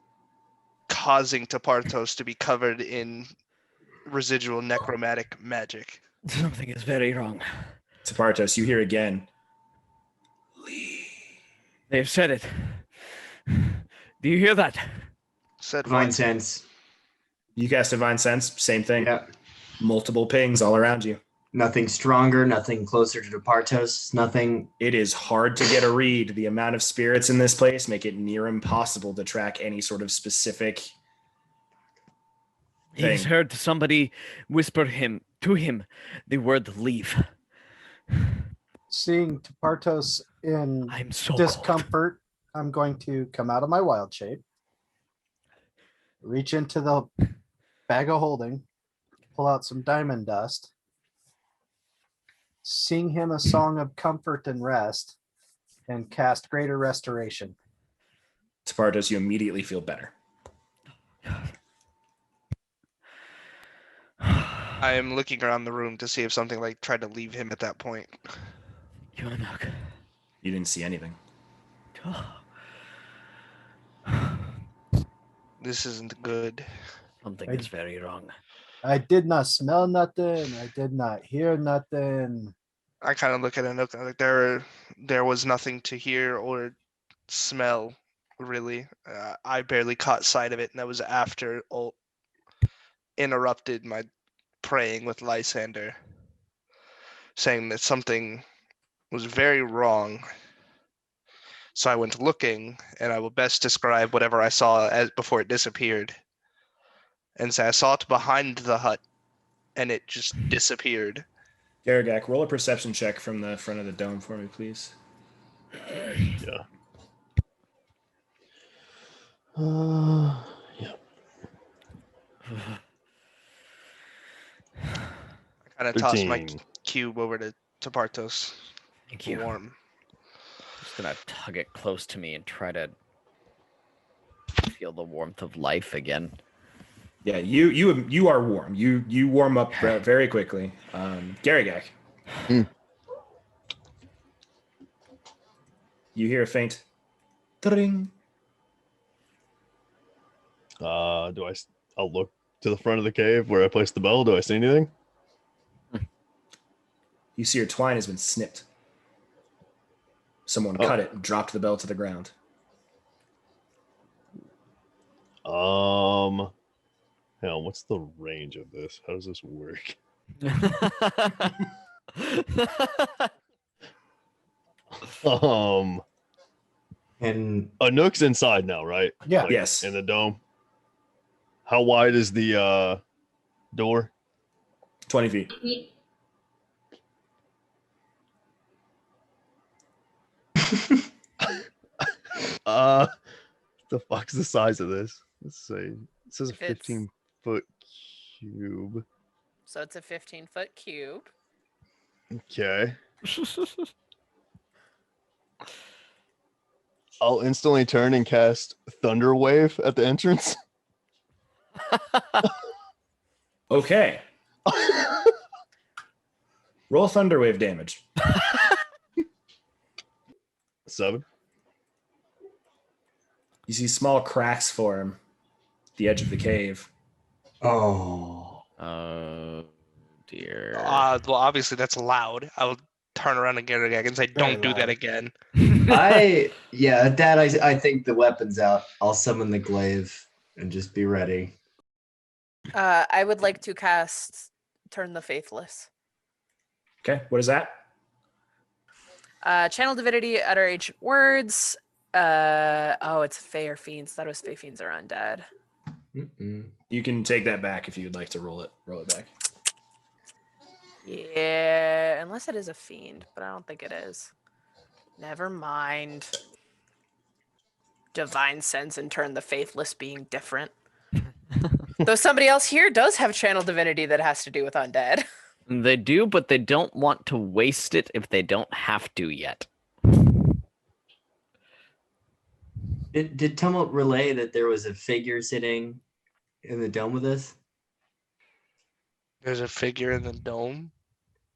causing Tepartos to be covered in residual necromantic magic. Something is very wrong. Tepartos, you hear again. They've said it. Do you hear that? Said Divine voice. sense. You cast Divine Sense, same thing. Yeah. Multiple pings all around you. Nothing stronger, nothing closer to Departos, nothing. It is hard to get a read. The amount of spirits in this place make it near impossible to track any sort of specific thing. He's heard somebody whisper to him the word leave. Seeing Tepartos in I'm so cold. discomfort, I'm going to come out of my wild shape, reach into the bag of holding, pull out some diamond dust, sing him a song of comfort and rest, and cast Greater Restoration. Tepartos, you immediately feel better. I am looking around the room to see if something like tried to leave him at that point. Yuanuk. You didn't see anything. This isn't good. Something is very wrong. I did not smell nothing. I did not hear nothing. I kind of look at it, like there was nothing to hear or smell, really. I barely caught sight of it, and that was after Ult interrupted my praying with Lysander, saying that something was very wrong. So I went looking, and I will best describe whatever I saw as before it disappeared. And so I saw it behind the hut, and it just disappeared. Garagak, roll a perception check from the front of the dome for me, please. Yeah. Yeah. I kind of tossed my 13. cube over to Partos. Thank you. Warm. Just gonna tug it close to me and try to feel the warmth of life again. Yeah, you are warm. You warm up very quickly. Garagak. You hear a faint ding. I'll look to the front of the cave where I placed the bell. Do I see anything? You see your twine has been snipped. Someone cut it and dropped the bell to the ground. Hang on, what's the range of this? How does this work? And Anook's inside now, right? Yeah. Like, Yes. in the dome. How wide is the door? 20 feet. The fuck's the size of this? Let's see. It says a It's- 15-foot cube. So it's a 15-foot cube. Okay. I'll instantly turn and cast Thunder Wave at the entrance. Okay. Roll Thunderwave damage. 7. You see small cracks form at the edge of the cave. oh, Oh dear. Well, obviously that's loud. I will turn around and Garagak and say, "Don't do that loud. again." at that I think the weapon's out. I'll summon the glaive and just be ready. I would like to cast Turn the Faithless. Okay, what is that? Channel Divinity, utter ancient words. It's Fey or Fiends. Thought it was Fey Fiends are undead. Mm-mm. You can take that back if you'd like to roll it. Roll it back. Yeah, unless it is a fiend, but I don't think it is. Never mind. Divine Sense and Turn the Faithless being different. Though somebody else here does have Channel Divinity that has to do with undead. They do, but they don't want to waste it if they don't have to yet. Did Tumult relay that there was a figure sitting in the dome with us? There's a figure in the dome.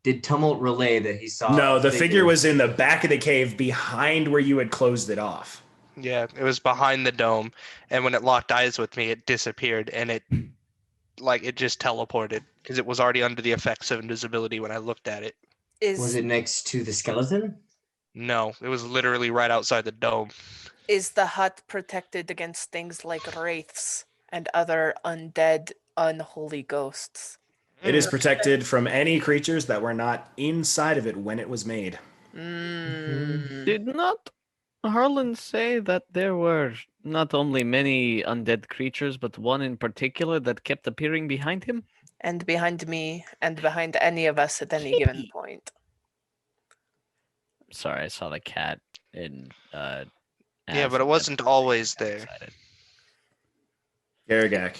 Did Tumult relay that he saw? No, a the figure was in the back of the cave behind where you had closed it off. Yeah, it was behind the dome, and when it locked eyes with me, it disappeared, and it just teleported because it was already under the effects of invisibility when I looked at it. Was it next to the skeleton? No, it was literally right outside the dome. Is the hut protected against things like wraiths and other undead, unholy ghosts? It is protected from any creatures that were not inside of it when it was made. Did not Harlan say that there were not only many undead creatures, but one in particular that kept appearing behind him? And behind me, and behind any of us at any given point. Sorry, I saw the cat in Yeah, but it wasn't always there. Garagak.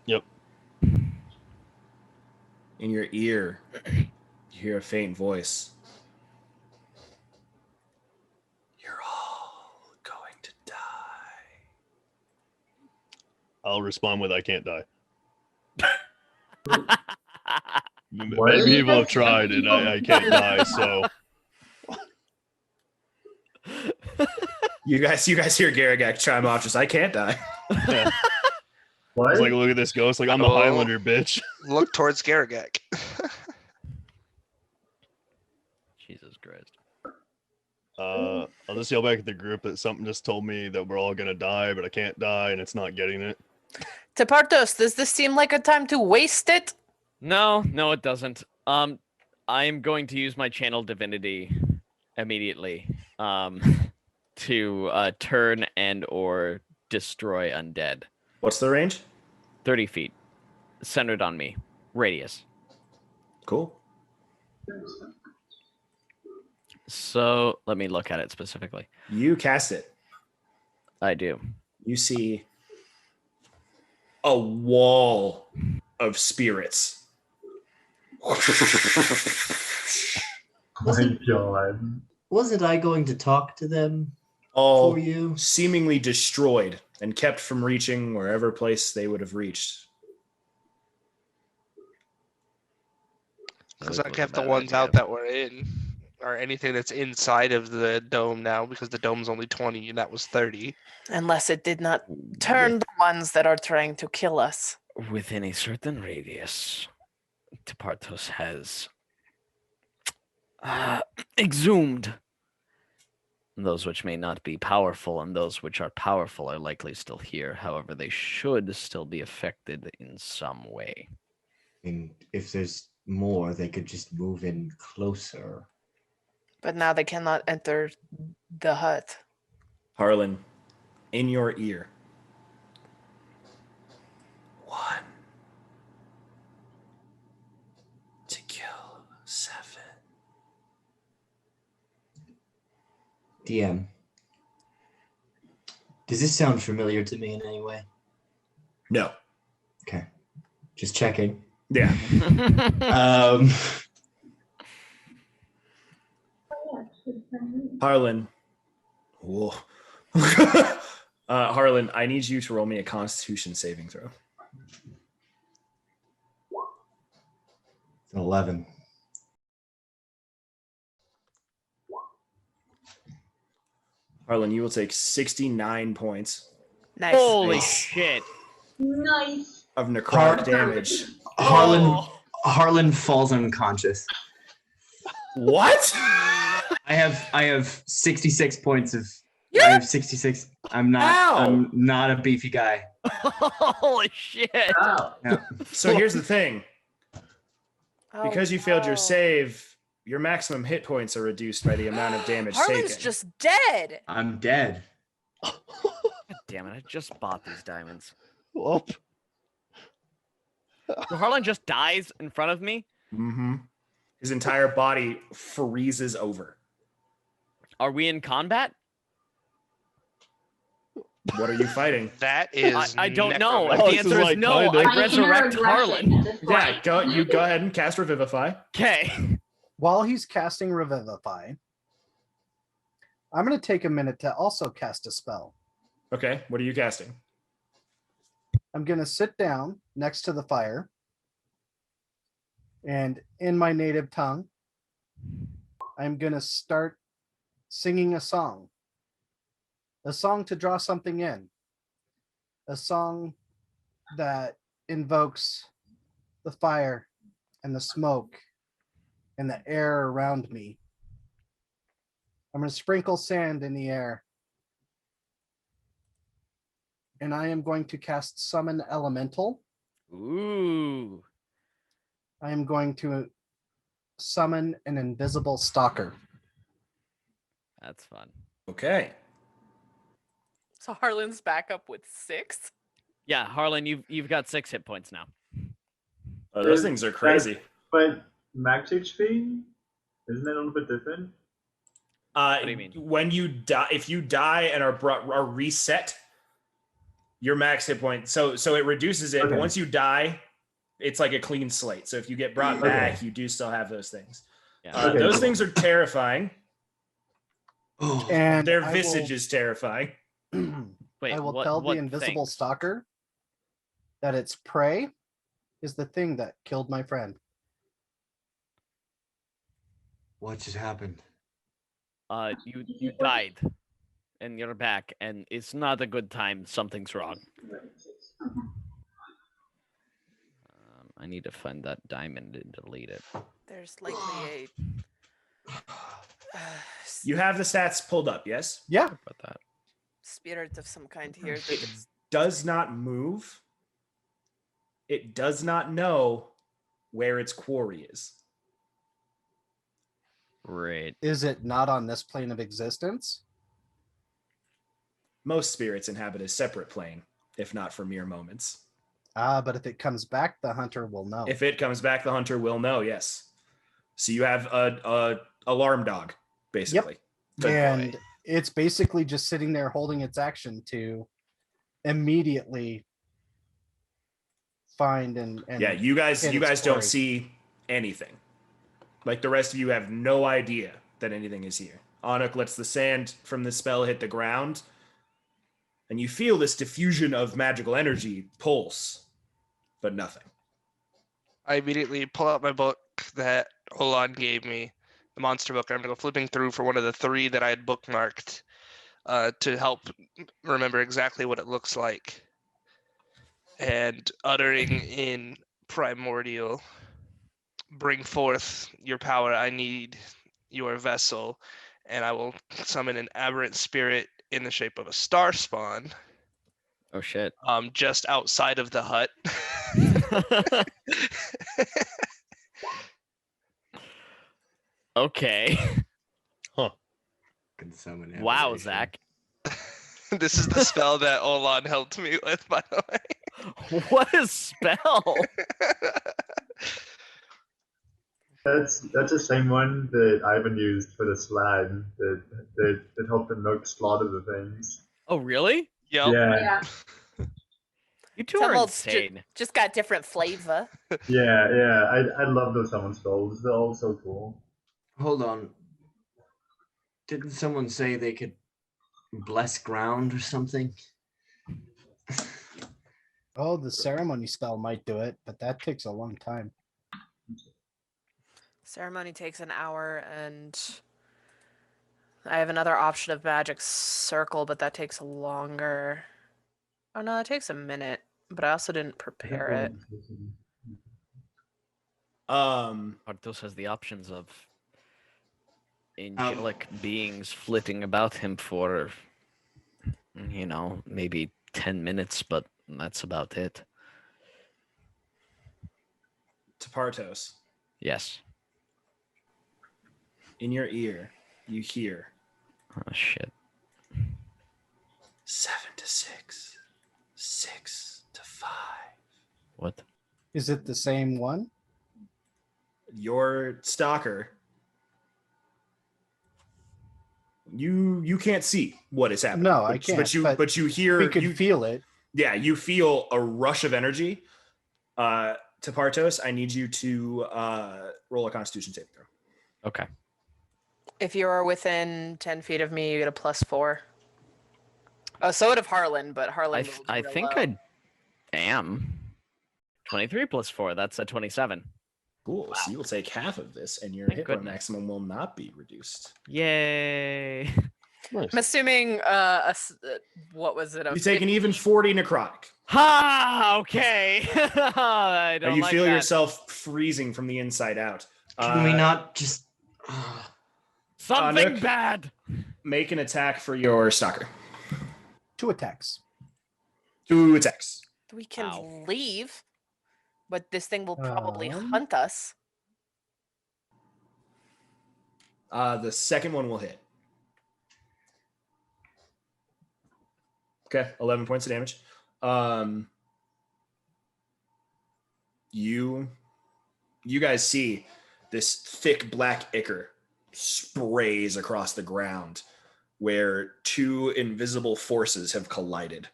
Yep. In your ear, you hear a faint voice. You're all going to die. I'll respond with I can't die. What? Many people have tried and I can't die, so You guys hear Garagak chime off just, I can't die. yeah. What? It's like, look at this ghost, like I'm a Oh. Highlander, bitch. Look towards Garagak. Jesus Christ. I'll just yell back at the group that something just told me that we're all gonna die, but I can't die, and it's not getting it. Tepartos, does this seem like a time to waste it? No, it doesn't. I'm going to use my channel divinity immediately to turn and or destroy undead. What's the range? 30 feet, centered on me, radius. Cool. So let me look at it specifically. You cast it. I do. You see a wall of spirits. Oh my god. Wasn't I going to talk to them All for you? seemingly destroyed and kept from reaching wherever place they would have reached. Because I kept the ones out that were in, or anything that's inside of the dome now, because the dome's only 20 and that was 30. Unless it did not turn the ones that are trying to kill us. Within a certain radius, Tepartos has exhumed those which may not be powerful, and those which are powerful are likely still here. However, they should still be affected in some way. And if there's more, they could just move in closer. But now they cannot enter the hut. Harlan, in your ear. 1 to kill 7. DM. Does this sound familiar to me in any way? No. Okay. Just checking. Yeah. Harlan. Whoa. Harlan, I need you to roll me a Constitution saving throw. It's an 11. Harlan, you will take 69 points Nice. Holy Nice. shit. Nice. of necrotic damage. Harlan falls unconscious. What? I have 66 points of. Yeah. I have 66. I'm Ow. not a beefy guy. Holy shit. Ow. So here's the thing. Oh, Because you failed your no. save, your maximum hit points are reduced by the amount of damage Harlan's taken. just dead. I'm dead. God damn it, I just bought these diamonds. Whoop. So Harlan just dies in front of me? Mm-hmm. His entire body freezes over. Are we in combat? What are you fighting? That is. I don't know. If Oh, the this is answer is like no, kinda- I resurrect Harlan. Yeah, go ahead and cast Revivify. Okay. While he's casting Revivify, I'm going to take a minute to also cast a spell. Okay, what are you casting? I'm going to sit down next to the fire, and in my native tongue, I'm going to start singing a song to draw something in, a song that invokes the fire and the smoke and the air around me. I'm going to sprinkle sand in the air and I am going to cast Summon Elemental. Ooh. I am going to summon an invisible stalker. That's fun. Okay. So Harlan's back up with 6. Yeah, Harlan, you've got 6 hit points now. Oh, those things are crazy. But max HP? Isn't that a little bit different? What do you mean? When you die, if you die and are reset, your max hit point. So it reduces it. Okay. But once you die, it's like a clean slate. So if you get brought back, you do still have those things. Yeah. Okay, Those cool. things are terrifying. And Their I visage is terrifying. Wait, I will what, tell the what invisible things? stalker that its prey is the thing that killed my friend. What just happened? You died, and you're back, and it's not a good time. Something's wrong. I need to find that diamond and delete it. There's likely You have the stats pulled up, yes? Yeah. About that. spirit of some kind here. It does not move. It does not know where its quarry is. Right. Is it not on this plane of existence? Most spirits inhabit a separate plane, if not for mere moments. But if it comes back, the hunter will know. If it comes back, the hunter will know, yes. So you have a alarm dog, basically. Good and boy. it's basically just sitting there holding its action to immediately find and Yeah, you guys hit its don't quarry. see anything. Like the rest of you have no idea that anything is here. Anuk lets the sand from the spell hit the ground, and you feel this diffusion of magical energy pulse, but nothing. I immediately pull out my book that Olan gave me, the monster book. I'm gonna go flipping through for one of the 3 that I had bookmarked to help remember exactly what it looks like. And uttering in primordial, bring forth your power. I need your vessel, and I will summon an aberrant spirit in the shape of a star spawn. Oh shit. Just outside of the hut. Okay. Can summon Wow, aberration. Zach. This is the spell that Olan helped me with, by the way. What a spell! That's the same one that Ivan used for the slag that helped him slaughter the things. Oh really? Yep. Yeah, Yeah. You two are Tumult's insane. just got different flavor. yeah. I love those summon spells. They're all so cool. Hold on. Didn't someone say they could bless ground or something? Oh, the ceremony spell might do it, but that takes a long time. Ceremony takes an hour, and I have another option of magic circle, but that takes longer. Oh no, it takes a minute, but I also didn't prepare it. Arthos has the options of angelic beings flitting about him for, maybe 10 minutes, but that's about it. Tapartos, Yes. in your ear, you hear Oh shit. 7 to 6, 6 to 5. What? Is it the same one? Your stalker, you can't see what is happening. No, I can't, But you hear. We could feel it. Yeah, you feel a rush of energy. Tapartos, I need you to roll a Constitution saving throw. Okay. If you are within 10 feet of me, you get a +4. Oh, so would have Harlan, but Harlan. I think I am. 23 plus 4. That's a 27. Cool. So you will take half of this, and your Thank hit point goodness. maximum will not be reduced. Yay. Nice. I'm assuming what was it? You take an even 40 necrotic. Ha! Okay. I don't You like feel that. yourself freezing from the inside out. Can we not just? Something Nook. bad. Make an attack for your stalker. 2 attacks. 2 attacks. We can Ow. leave, but this thing will probably Um, hunt us. The second one will hit. Okay, 11 points of damage. You guys see this thick black ichor sprays across the ground where 2 invisible forces have collided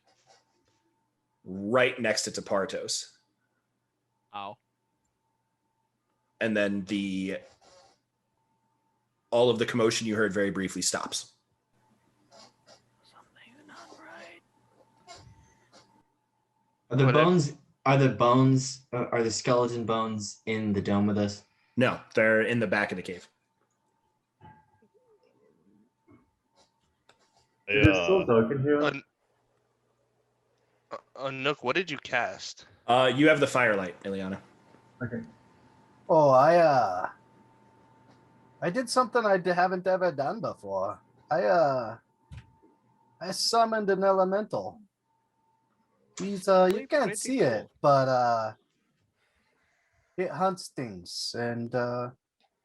right next to Tepartos. Ow. And then all of the commotion you heard very briefly stops. Something's not right. Are the Whatever. bones? Are the skeleton bones in the dome with us? No, they're in the back of the cave. Is it still dark in here? Nook, what did you cast? You have the firelight, Ileana. Okay. Oh, I did something I haven't ever done before. I summoned an elemental. He's you can't Pretty see cool. it, but it hunts things, and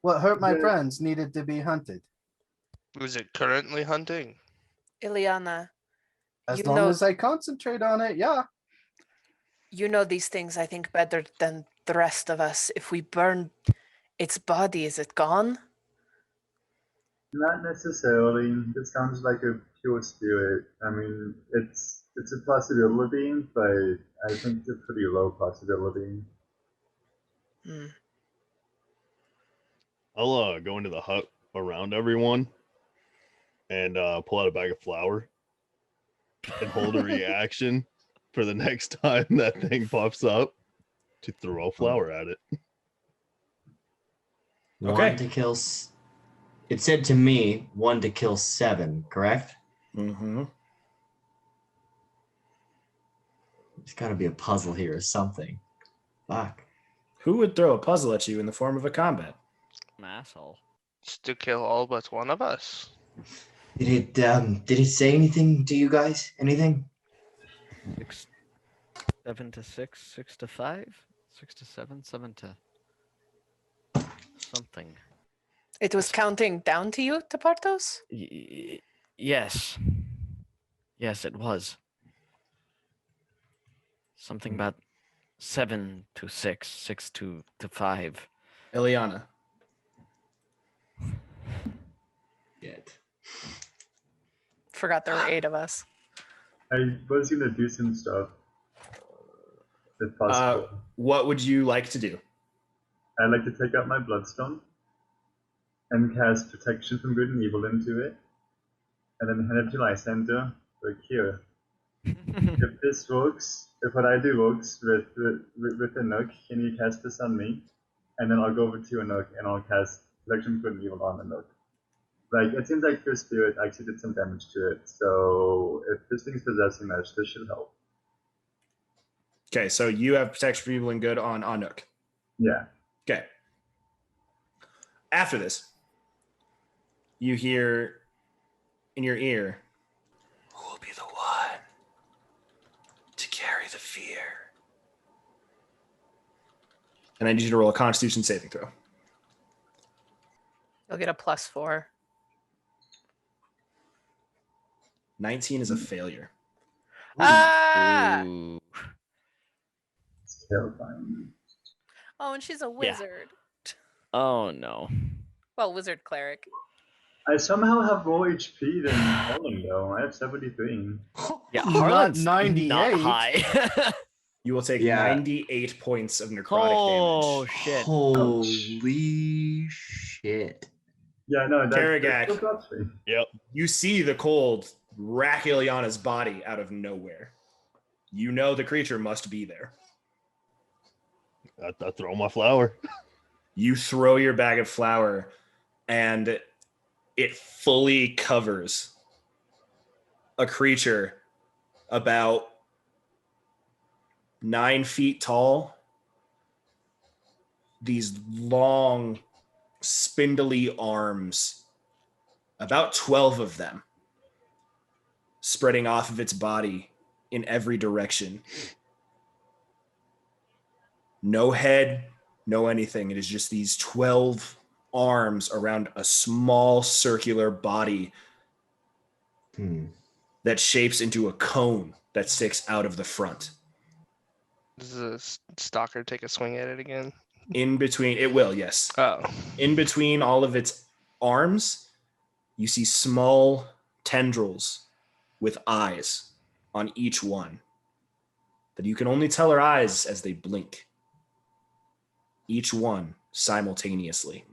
what hurt my Yeah. friends needed to be hunted. Was it currently hunting? Ileana, As You long know- as I concentrate on it, yeah. you know these things, I think, better than the rest of us. If we burn its body, is it gone? Not necessarily. It sounds like a pure spirit. I mean, it's a possibility, but I think it's a pretty low possibility. Hmm. I'll go into the hut around everyone and pull out a bag of flour and hold a reaction for the next time that thing pops up to throw flour at it. Okay. 1 to kill. It said to me 1 to kill 7. Correct? Mm-hmm. There's got to be a puzzle here or something. Fuck. Who would throw a puzzle at you in the form of a combat? An asshole. It's to kill all but one of us. Did it say anything to you guys? Anything? 7 to 6, 6 to 5, 6 to 7, 7 to something. It was counting down to you, Tepartos? Yes. Yes, it was. Something about 7 to 6, 6 to 5. Ileana. Yet. Forgot there were 8 of us. I was gonna do some stuff, if possible. What would you like to do? I'd like to take out my bloodstone and cast protection from good and evil into it, and then hand it to Lysander. Like, here, if this works, if what I do works with a Nook, can you cast this on me? And then I'll go over to a Nook and I'll cast protection from good and evil on the Nook. Like, it seems like your spirit actually did some damage to it, so if this thing's possessing that, this should help. Okay, so you have protection for evil and good on Anuk. Yeah. Okay. After this, you hear in your ear, who will be the one to carry the fear? And I need you to roll a Constitution saving throw. You'll get a +4. 19 is a failure. Ah! Ooh. It's terrifying. Oh, and she's a wizard. Oh no. Well, wizard cleric. I somehow have more HP than Harlan, though. I have 73. Yeah, Not Harlan's 98. not high. You will take Yeah. 98 points of necrotic Oh damage. shit. Holy shit. Yeah, no, that Karagak. still got me. Yep. You see the cold rack Ileana's body out of nowhere. You know the creature must be there. I throw my flour. You throw your bag of flour, and it fully covers a creature about 9 feet tall. These long, spindly arms, about 12 of them, spreading off of its body in every direction. No head, no anything. It is just these 12 arms around a small circular body that shapes into a cone that sticks out of the front. Does the stalker take a swing at it again? In between, it will, yes. Oh. In between all of its arms, you see small tendrils with eyes on each one. But you can only tell her eyes as they blink. Each one simultaneously.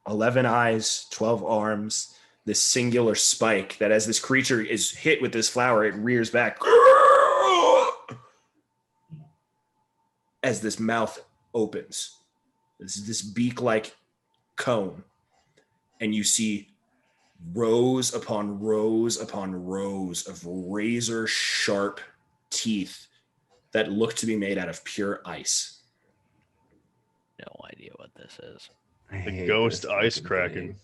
11 eyes, 12 arms, this singular spike that as this creature is hit with this flower, it rears back. As this mouth opens. This beak-like cone. And you see rows upon rows upon rows of razor-sharp teeth that look to be made out of pure ice. No idea what this is. The ghost ice kraken.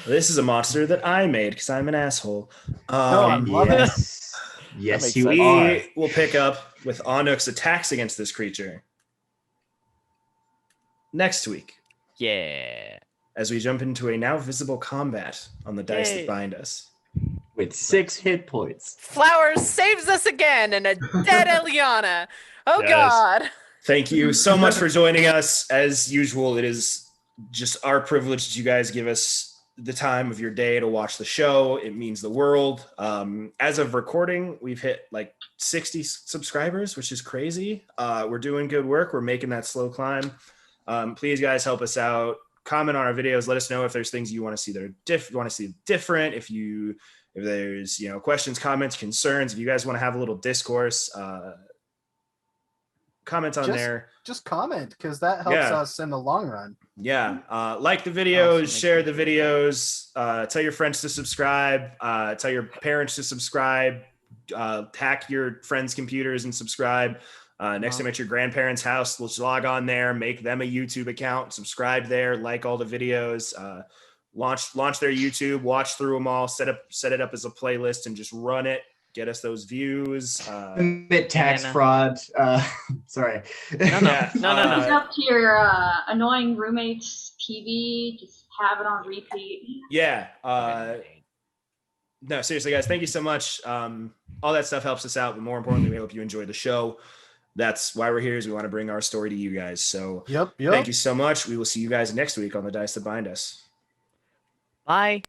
This is a monster that I made because I'm an asshole. Yes. Yes, makes you sense. are. We will pick up with Anuk's attacks against this creature next week Yeah. as we jump into a now visible combat on the dice Yay. that bind us. With 6 hit points. Flowers saves us again and a dead Eliana. Oh Yes. God. Thank you so much for joining us. As usual, it is just our privilege that you guys give us the time of your day to watch the show. It means the world. As of recording, we've hit like 60 subscribers, which is crazy. We're doing good work. We're making that slow climb. Please, guys, help us out. Comment on our videos. Let us know if there's things you want to see that are different. If there's questions, comments, concerns. If you guys want to have a little discourse, comment on there. Just comment, because that helps Yeah. us in the long run. Yeah. Like the Also videos, makes share me the feel videos, tell your friends to subscribe, tell your parents to subscribe, hack your friends' computers and subscribe. Next time at your grandparents' house, let's log on there, make them a YouTube account, subscribe there, like all the videos, launch their YouTube, watch through them all, set it up as a playlist and just run it. Get us those views. Commit tax and, fraud. Sorry. No. Hook up to your annoying roommate's TV. Just have it on repeat. Yeah. No, seriously, guys, thank you so much. All that stuff helps us out, but more importantly, we hope you enjoy the show. That's why we're here, is we want to bring our story to you guys. So Yep. thank you so much. We will see you guys next week on the Dice That Bind Us. Bye.